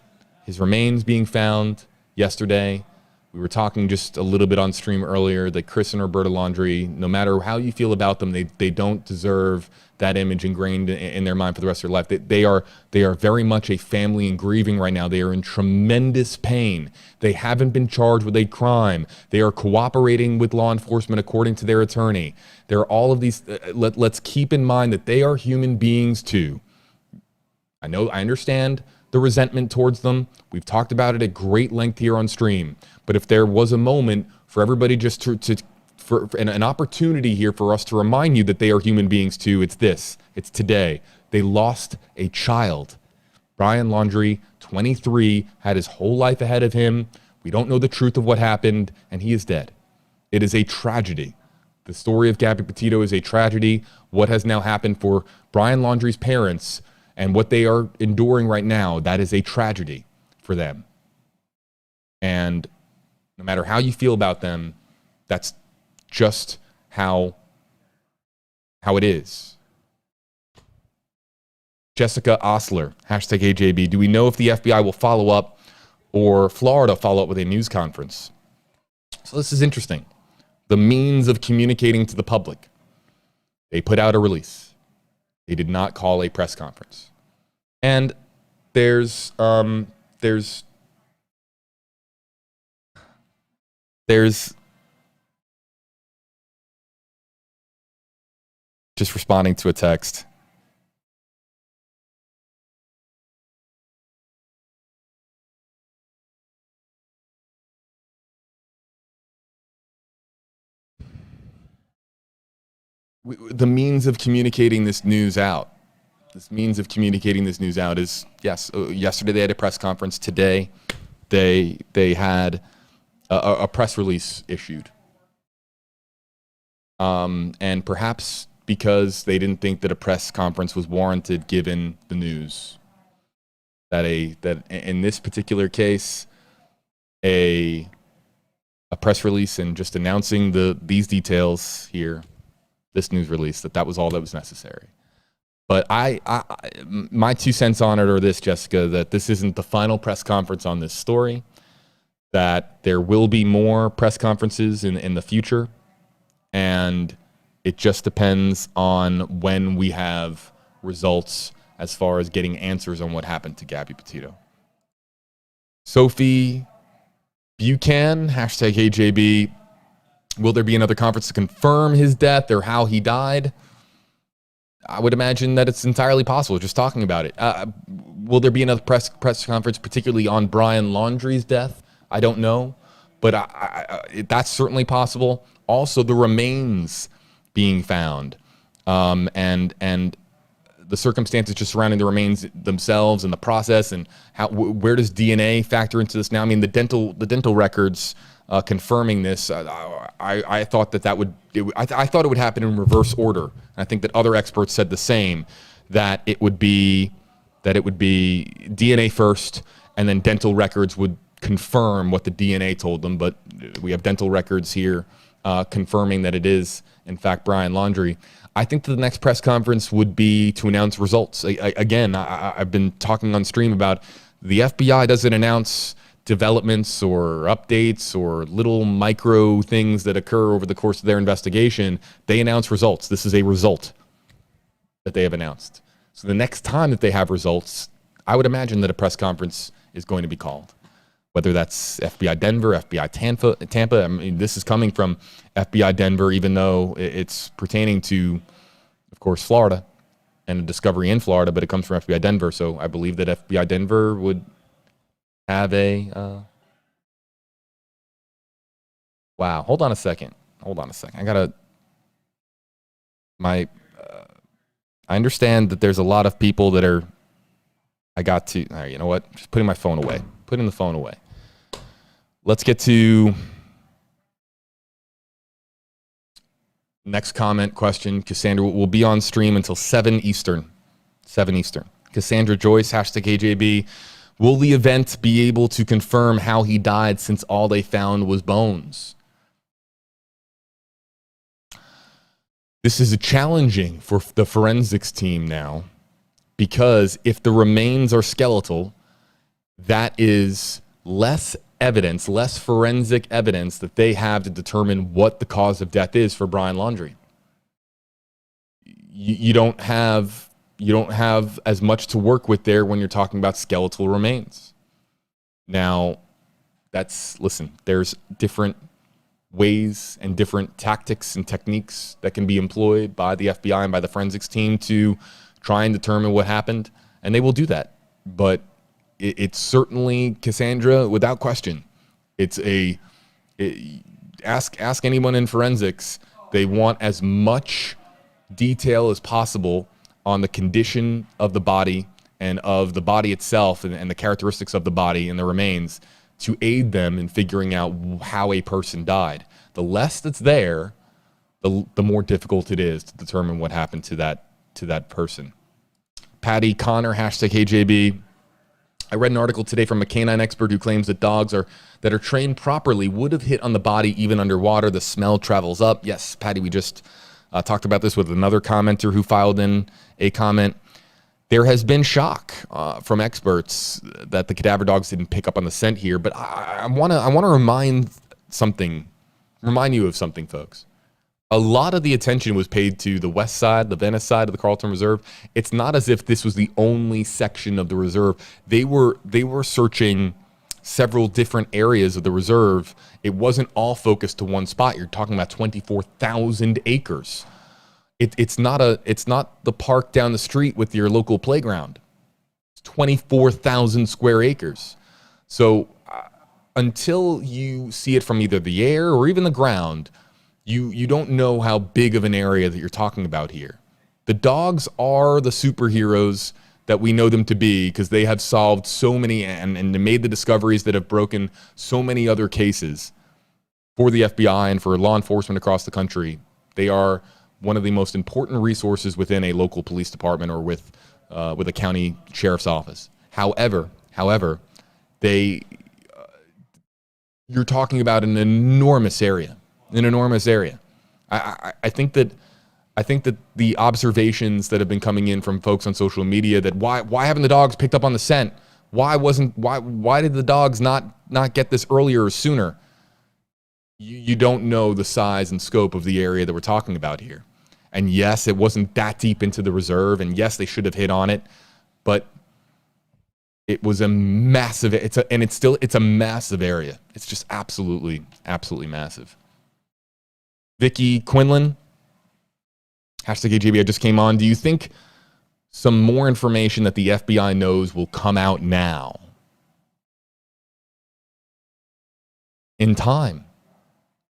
his remains being found yesterday. We were talking just a little bit on stream earlier that Chris and Roberta Laundrie, no matter how you feel about them, they don't deserve that image ingrained in their mind for the rest of their life. They are very much a family in grieving right now. They are in tremendous pain. They haven't been charged with a crime. They are cooperating with law enforcement according to their attorney. There are all of these. Let's keep in mind that they are human beings too. I understand the resentment towards them. We've talked about it at great length here on stream. But if there was a moment for everybody just for an opportunity here for us to remind you that they are human beings too, it's this. It's today. They lost a child. Brian Laundrie, 23, had his whole life ahead of him. We don't know the truth of what happened, and he is dead. It is a tragedy. The story of Gabby Petito is a tragedy. What has now happened for Brian Laundrie's parents and what they are enduring right now, that is a tragedy for them. And no matter how you feel about them, that's just how it is. Jessica Osler, #HeyJB. Do we know if the FBI will follow up or Florida follow up with a news conference? So this is interesting. The means of communicating to the public. They put out a release. They did not call a press conference. And there's just responding to a text. The means of communicating this news out. This means of communicating this news out is, yes, yesterday they had a press conference. Today they had a press release issued. And perhaps because they didn't think that a press conference was warranted given the news. That in this particular case, a press release and just announcing these details here, this news release, that was all that was necessary. But my 2 cents on it are this, Jessica, that this isn't the final press conference on this story, that there will be more press conferences in the future, and it just depends on when we have results as far as getting answers on what happened to Gabby Petito. Sophie Buchan, hashtag HJB, will there be another conference to confirm his death or how he died? I would imagine that it's entirely possible, just talking about it. Will there be another press conference, particularly on Brian Laundrie's death? I don't know, but that's certainly possible. Also, the remains being found, and the circumstances just surrounding the remains themselves and the process, and where does DNA factor into this now? I mean, the dental records confirming this. I thought that would. I thought it would happen in reverse order. And I think that other experts said the same. That it would be DNA first, and then dental records would confirm what the DNA told them. But we have dental records here confirming that it is, in fact, Brian Laundrie. I think that the next press conference would be to announce results. Again, I've been talking on stream about the FBI doesn't announce developments or updates or little micro things that occur over the course of their investigation. They announce results. This is a result that they have announced. So the next time that they have results, I would imagine that a press conference is going to be called. Whether that's FBI Denver, FBI Tampa. I mean, this is coming from FBI Denver, even though it's pertaining to, of course, Florida and a discovery in Florida, but it comes from FBI Denver. So I believe that FBI Denver would have a... Wow, hold on a second. I understand that there's a lot of people that are... All right, you know what? Just putting my phone away. Putting the phone away. Let's get to next comment question. Cassandra will be on stream until 7 Eastern. 7 Eastern. Cassandra Joyce, hashtag AJB. Will the event be able to confirm how he died since all they found was bones? This is challenging for the forensics team now, because if the remains are skeletal, that is less evidence, less forensic evidence that they have to determine what the cause of death is for Brian Laundrie. You don't have as much to work with there when you're talking about skeletal remains. Now, there's different ways and different tactics and techniques that can be employed by the FBI and by the forensics team to try and determine what happened, and they will do that. But it's certainly, Cassandra, without question, ask anyone in forensics. They want as much detail as possible on the condition of the body and of the body itself and the characteristics of the body and the remains to aid them in figuring out how a person died. The less that's there, the more difficult it is to determine what happened to that person. Patty Connor, hashtag HJB. I read an article today from a canine expert who claims that dogs that are trained properly would have hit on the body even underwater. The smell travels up. Yes, Patty, we just talked about this with another commenter who filed in a comment. There has been shock from experts that the cadaver dogs didn't pick up on the scent here, but I want to remind you of something, folks. A lot of the attention was paid to the west side, the Venice side of the Carlton Reserve. It's not as if this was the only section of the reserve. They were searching several different areas of the reserve. It wasn't all focused to one spot. You're talking about 24,000 acres. It's not the park down the street with your local playground. It's 24,000 square acres. So until you see it from either the air or even the ground, you don't know how big of an area that you're talking about here. The dogs are the superheroes that we know them to be because they have solved so many and made the discoveries that have broken so many other cases for the FBI and for law enforcement across the country. They are one of the most important resources within a local police department or with a county sheriff's office. However, you're talking about an enormous area. I think that the observations that have been coming in from folks on social media that why haven't the dogs picked up on the scent? Why did the dogs not get this earlier or sooner? You don't know the size and scope of the area that we're talking about here. And yes, it wasn't that deep into the reserve, and yes, they should have hit on it, but it was a massive, it's a massive area. It's just absolutely massive. Vicky Quinlan, #AJB, I just came on. Do you think some more information that the FBI knows will come out now? In time,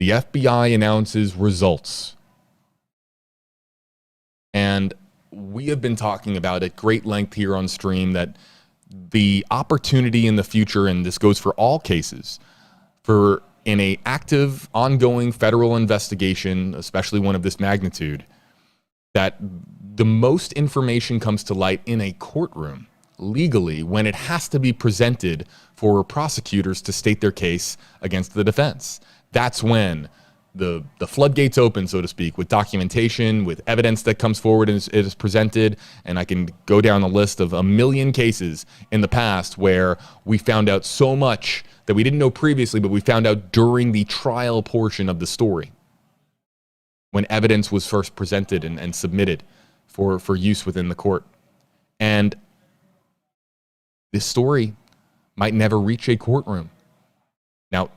the FBI announces results. And we have been talking about at great length here on stream that the opportunity in the future, and this goes for all cases, for in a active, ongoing federal investigation, especially one of this magnitude, that the most information comes to light in a courtroom legally when it has to be presented for prosecutors to state their case against the defense. That's when the floodgates open, so to speak, with documentation, with evidence that comes forward and it is presented. And I can go down a list of a million cases in the past where we found out so much that we didn't know previously, but we found out during the trial portion of the story, when evidence was first presented and submitted for use within the court. And this story might never reach a courtroom. Now,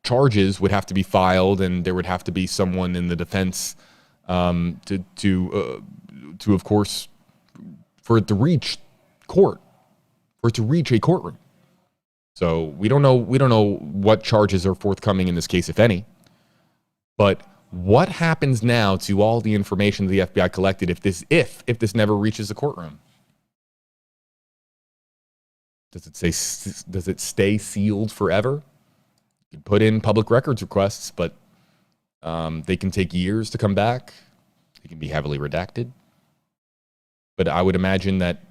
charges would have to be filed, and there would have to be someone in the defense to of course, for it to reach court, for it to reach a courtroom. So we don't know what charges are forthcoming in this case, if any. But what happens now to all the information the FBI collected if this never reaches the courtroom? Does it stay sealed forever? You can put in public records requests, but they can take years to come back. They can be heavily redacted. But I would imagine that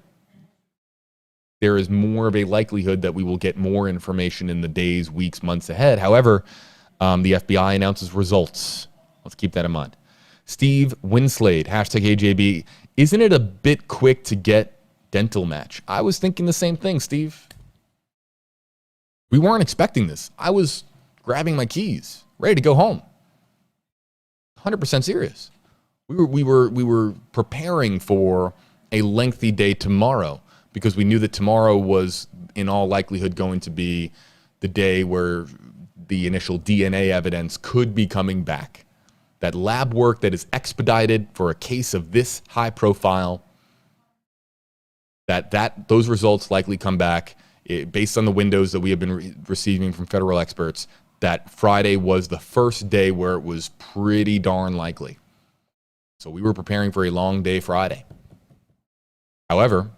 there is more of a likelihood that we will get more information in the days, weeks, months ahead. However, the FBI announces results. Let's keep that in mind. Steve Winslade, #AJB. Isn't it a bit quick to get dental match? I was thinking the same thing, Steve. We weren't expecting this. I was grabbing my keys, ready to go home. 100% serious. We were preparing for a lengthy day tomorrow because we knew that tomorrow was in all likelihood going to be the day where the initial DNA evidence could be coming back. That lab work that is expedited for a case of this high profile, those results likely come back based on the windows that we have been receiving from federal experts. That Friday was the first day where it was pretty darn likely. So we were preparing for a long day Friday. However,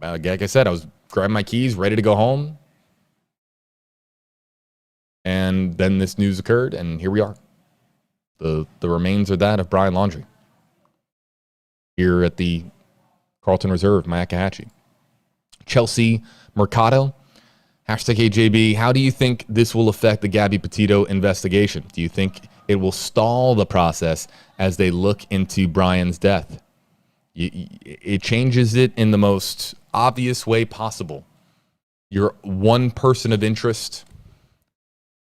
like I said, I was grabbing my keys, ready to go home. And then this news occurred, and here we are. The remains are that of Brian Laundrie here at the Carlton Reserve, Myakkahatchee. Chelsea Mercado, #AJB. How do you think this will affect the Gabby Petito investigation? Do you think it will stall the process as they look into Brian's death? It changes it in the most obvious way possible. You're one person of interest,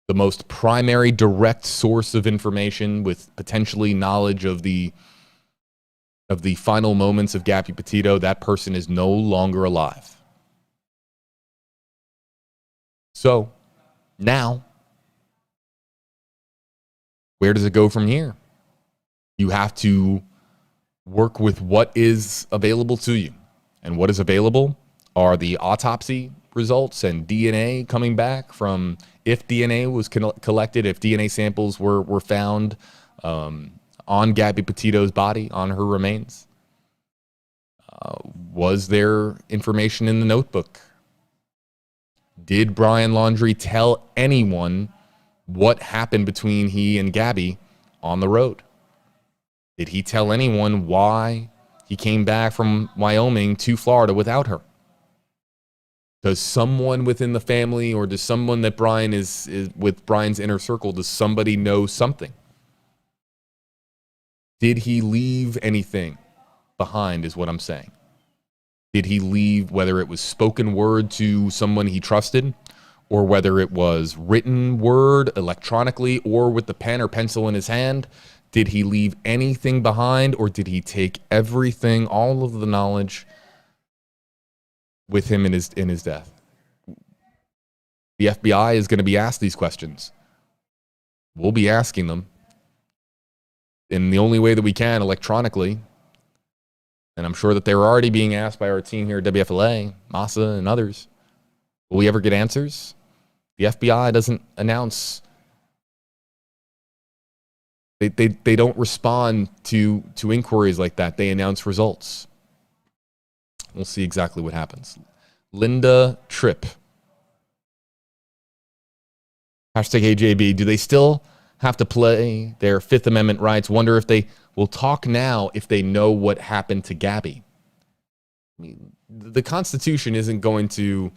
the most primary direct source of information with potentially knowledge of the final moments of Gabby Petito. That person is no longer alive. So now, where does it go from here? You have to work with what is available to you. And what is available are the autopsy results and DNA coming back from if DNA was collected, if DNA samples were found on Gabby Petito's body, on her remains. Was there information in the notebook? Did Brian Laundrie tell anyone What happened between he and Gabby on the road? Did he tell anyone why he came back from Wyoming to Florida without her? Does someone within the family, or does someone that Brian is with Brian's inner circle, does somebody know something? Did he leave anything behind is what I'm saying. Did he leave, whether it was spoken word to someone he trusted, or whether it was written word electronically or with the pen or pencil in his hand? Did he leave anything behind, or did he take everything, all of the knowledge with him in his death? The FBI is going to be asked these questions. We'll be asking them in the only way that we can, electronically. And I'm sure that they're already being asked by our team here at WFLA, Masa and others. Will we ever get answers? The FBI doesn't announce. They don't respond to inquiries like that. They announce results. We'll see exactly what happens. Linda Tripp. Hashtag AJB. Do they still have to play their Fifth Amendment rights? Wonder if they will talk now if they know what happened to Gabby. I mean, the Constitution isn't going to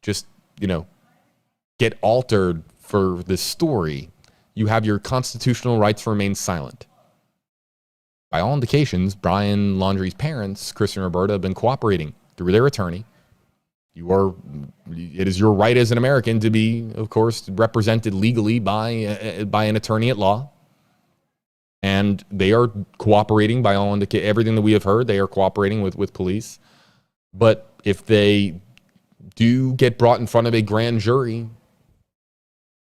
just, get altered for this story. You have your constitutional rights to remain silent. By all indications, Brian Laundrie's parents, Chris and Roberta, have been cooperating through their attorney. It is your right as an American to be, of course, represented legally by an attorney at law. And they are cooperating by all indications. Everything that we have heard, they are cooperating with police. But if they do get brought in front of a grand jury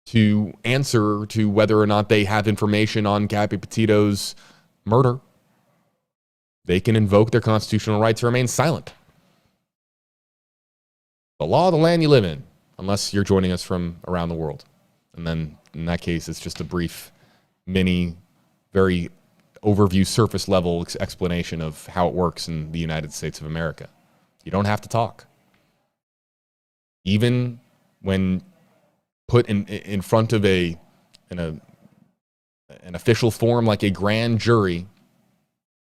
to answer to whether or not they have information on Gabby Petito's murder, they can invoke their constitutional right to remain silent. The law of the land you live in, unless you're joining us from around the world. And then in that case, it's just a brief, mini, very overview, surface level explanation of how it works in the United States of America. You don't have to talk. Even when put in front of an official forum like a grand jury,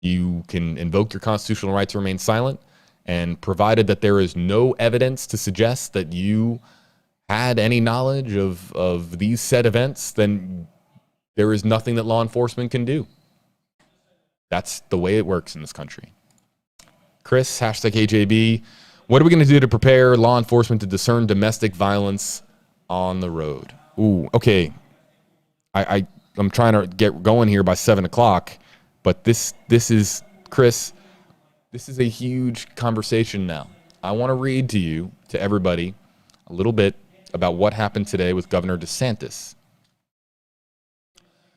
you can invoke your constitutional right to remain silent, and provided that there is no evidence to suggest that you had any knowledge of these said events, then there is nothing that law enforcement can do. That's the way it works in this country. Chris, hashtag AJB. What are we going to do to prepare law enforcement to discern domestic violence on the road? Ooh, okay. I'm trying to get going here by 7 o'clock, but this is, Chris, this is a huge conversation now. I want to read to you, to everybody, a little bit about what happened today with Governor DeSantis.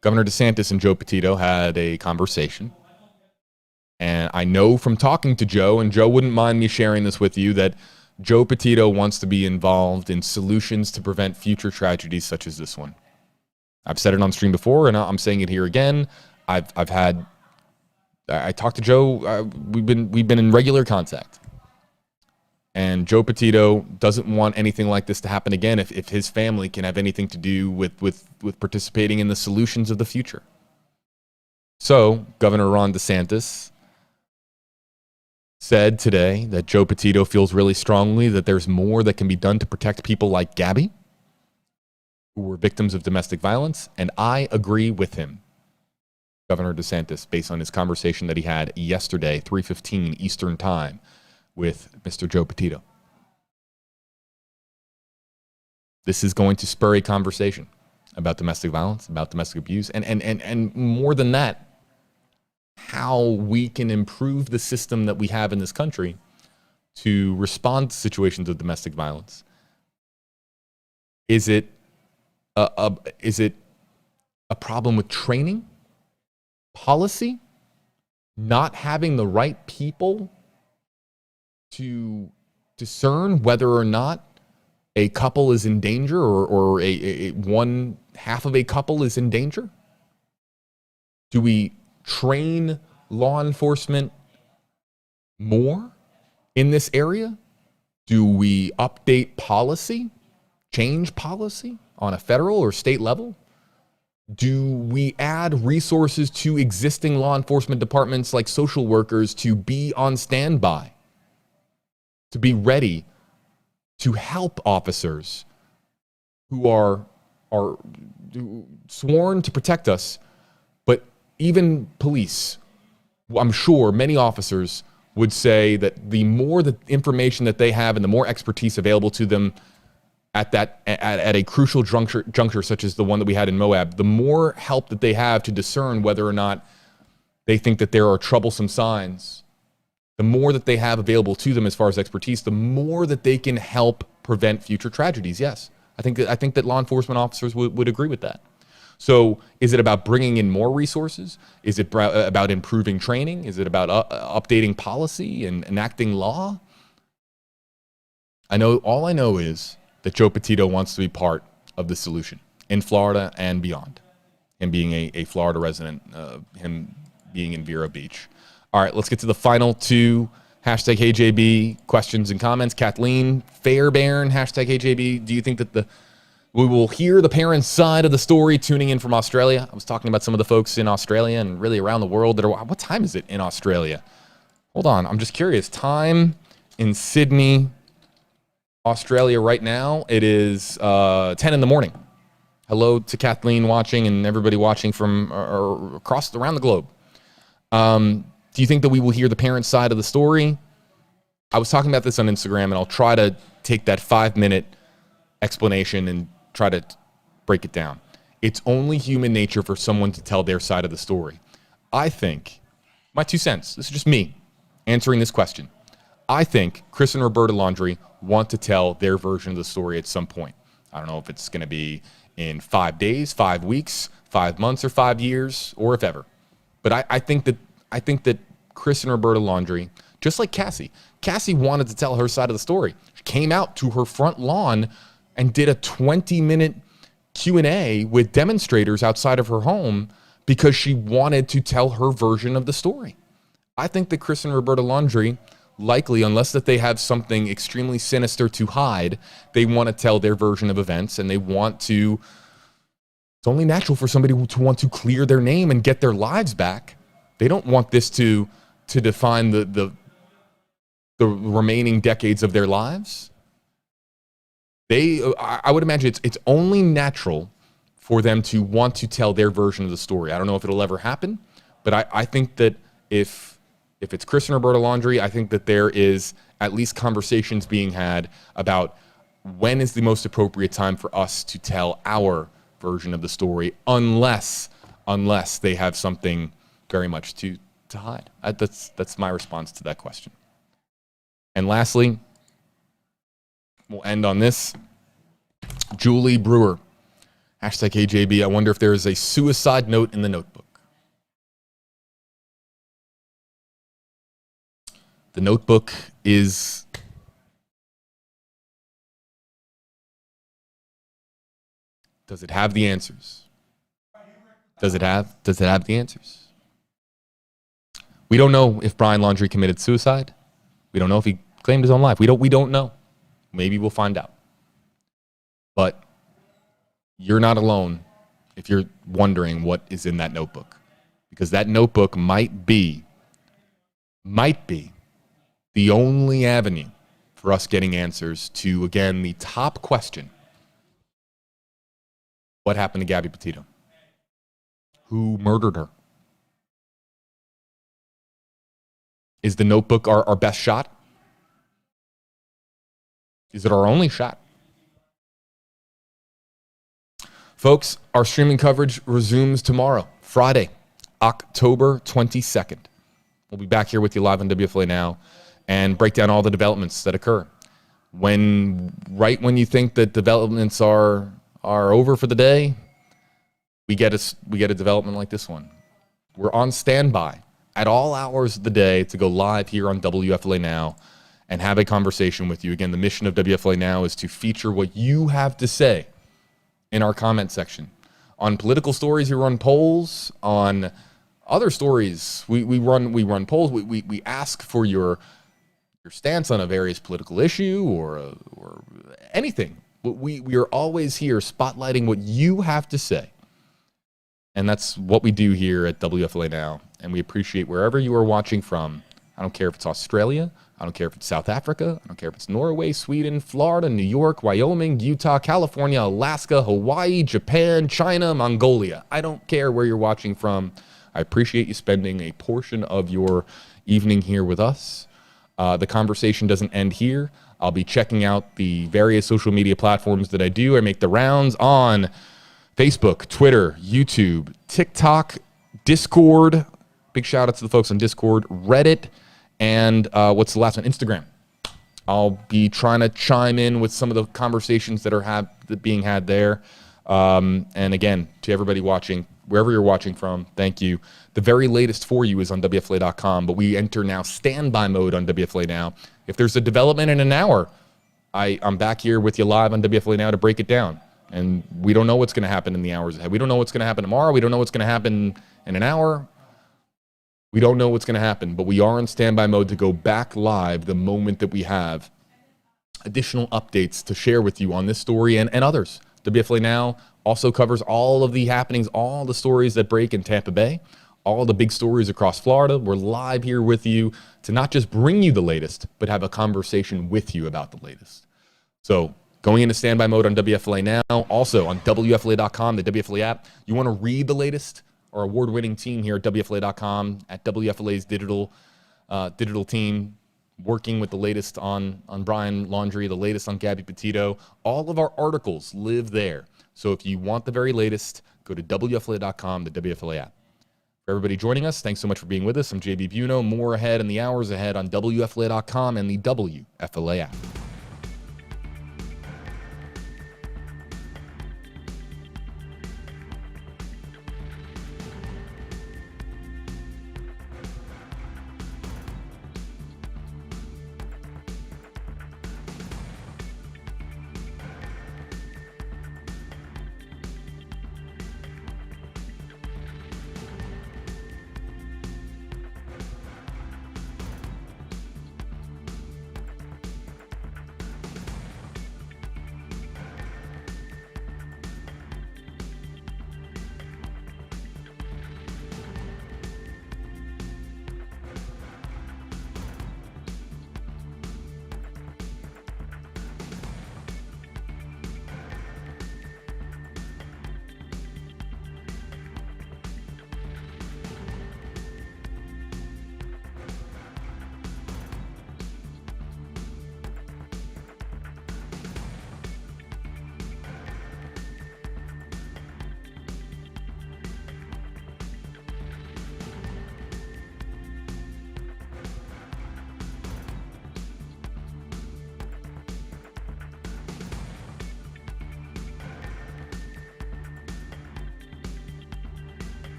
Governor DeSantis and Joe Petito had a conversation. And I know from talking to Joe, and Joe wouldn't mind me sharing this with you, that Joe Petito wants to be involved in solutions to prevent future tragedies such as this one. I've said it on stream before, and I'm saying it here again. I talked to Joe. We've been in regular contact. And Joe Petito doesn't want anything like this to happen again if his family can have anything to do with participating in the solutions of the future. So, Governor Ron DeSantis said today that Joe Petito feels really strongly that there's more that can be done to protect people like Gabby, who were victims of domestic violence, and I agree with him. Governor DeSantis, based on his conversation that he had yesterday, 3:15 Eastern Time, with Mr. Joe Petito. This is going to spur a conversation about domestic violence, about domestic abuse, and more than that, how we can improve the system that we have in this country to respond to situations of domestic violence. Is it a problem with training, policy, not having the right people to discern whether or not a couple is in danger, or a one half of a couple is in danger? Do we train law enforcement more in this area? Do we update policy? change policy on a federal or state level? Do we add resources to existing law enforcement departments like social workers to be on standby, to be ready to help officers who are sworn to protect us? But even police, I'm sure many officers would say that the more the information that they have and the more expertise available to them at a crucial juncture such as the one that we had in Moab, the more help that they have to discern whether or not they think that there are troublesome signs, the more that they have available to them as far as expertise, the more that they can help prevent future tragedies. Yes, I think that law enforcement officers would agree with that. So is it about bringing in more resources? Is it about improving training? Is it about updating policy and enacting law? All I know is that Joe Petito wants to be part of the solution in Florida and beyond. Him being a Florida resident, him being in Vero Beach. All right, let's get to the final two hashtag HeyJB questions and comments. Kathleen Fairbairn, hashtag HeyJB. Do you think that we will hear the parents' side of the story tuning in from Australia? I was talking about some of the folks in Australia and really around the world. What time is it in Australia? Hold on, I'm just curious. Time in Sydney, Australia right now, it is 10 in the morning. Hello to Kathleen watching and everybody watching from around the globe. Do you think that we will hear the parents' side of the story? I was talking about this on Instagram, and I'll try to take that 5-minute explanation and try to break it down. It's only human nature for someone to tell their side of the story. I think, my 2 cents, this is just me answering this question. I think Chris and Roberta Laundrie want to tell their version of the story at some point. I don't know if it's going to be in 5 days, 5 weeks, 5 months, or 5 years, or if ever. But I think that Chris and Roberta Laundrie, just like Cassie wanted to tell her side of the story. She came out to her front lawn and did a 20-minute Q&A with demonstrators outside of her home because she wanted to tell her version of the story. I think that Chris and Roberta Laundrie, likely, unless that they have something extremely sinister to hide, they want to tell their version of events, and they want to. It's only natural for somebody to want to clear their name and get their lives back. They don't want this to define the remaining decades of their lives. I would imagine it's only natural for them to want to tell their version of the story. I don't know if it'll ever happen, but I think that if it's Chris and Roberta Laundrie, I think that there is at least conversations being had about when is the most appropriate time for us to tell our version of the story, unless they have something very much to hide. That's my response to that question. And lastly, we'll end on this. Julie Brewer, hashtag HeyJB. I wonder if there is a suicide note in the notebook. The notebook is does it have the answers? Does it have the answers? We don't know if Brian Laundrie committed suicide. We don't know if he claimed his own life. We don't know. Maybe we'll find out. But you're not alone if you're wondering what is in that notebook, because that notebook might be the only avenue for us getting answers to, again, the top question. What happened to Gabby Petito? Who murdered her? Is the notebook our best shot? Is it our only shot? Folks, our streaming coverage resumes tomorrow, Friday, October 22nd. We'll be back here with you live on WFLA Now and break down all the developments that occur. Right when you think that developments are over for the day, we get a development like this one. We're on standby at all hours of the day to go live here on WFLA Now and have a conversation with you. Again, the mission of WFLA Now is to feature what you have to say in our comment section. On political stories, we run polls. On other stories, we run polls. We ask for your stance on a various political issue or anything. We are always here spotlighting what you have to say. And that's what we do here at WFLA Now. And we appreciate wherever you are watching from. I don't care if it's Australia. I don't care if it's South Africa. I don't care if it's Norway, Sweden, Florida, New York, Wyoming, Utah, California, Alaska, Hawaii, Japan, China, Mongolia. I don't care where you're watching from. I appreciate you spending a portion of your evening here with us. The conversation doesn't end here. I'll be checking out the various social media platforms that I do. I make the rounds on Facebook, Twitter, YouTube, TikTok, Discord. Big shout out to the folks on Discord, Reddit, and what's the last one? Instagram. I'll be trying to chime in with some of the conversations that are being had there. And again, to everybody watching, wherever you're watching from, thank you. The very latest for you is on WFLA.com, but we enter now standby mode on WFLA Now. If there's a development in an hour, I'm back here with you live on WFLA Now to break it down. And we don't know what's going to happen in the hours ahead. We don't know what's going to happen tomorrow. We don't know what's going to happen in an hour. We don't know what's going to happen, but we are in standby mode to go back live the moment that we have additional updates to share with you on this story and others. WFLA Now also covers all of the happenings, all the stories that break in Tampa Bay, all the big stories across Florida. We're live here with you to not just bring you the latest, but have a conversation with you about the latest. So going into standby mode on WFLA Now, also on WFLA.com, the WFLA app. You want to read the latest? Our award-winning team here at WFLA.com, at WFLA's digital team, working with the latest on Brian Laundrie, the latest on Gabby Petito. All of our articles live there. So if you want the very latest, go to WFLA.com, the WFLA app. For everybody joining us, thanks so much for being with us. I'm JB Biunno. More ahead in the hours ahead on WFLA.com and the WFLA app.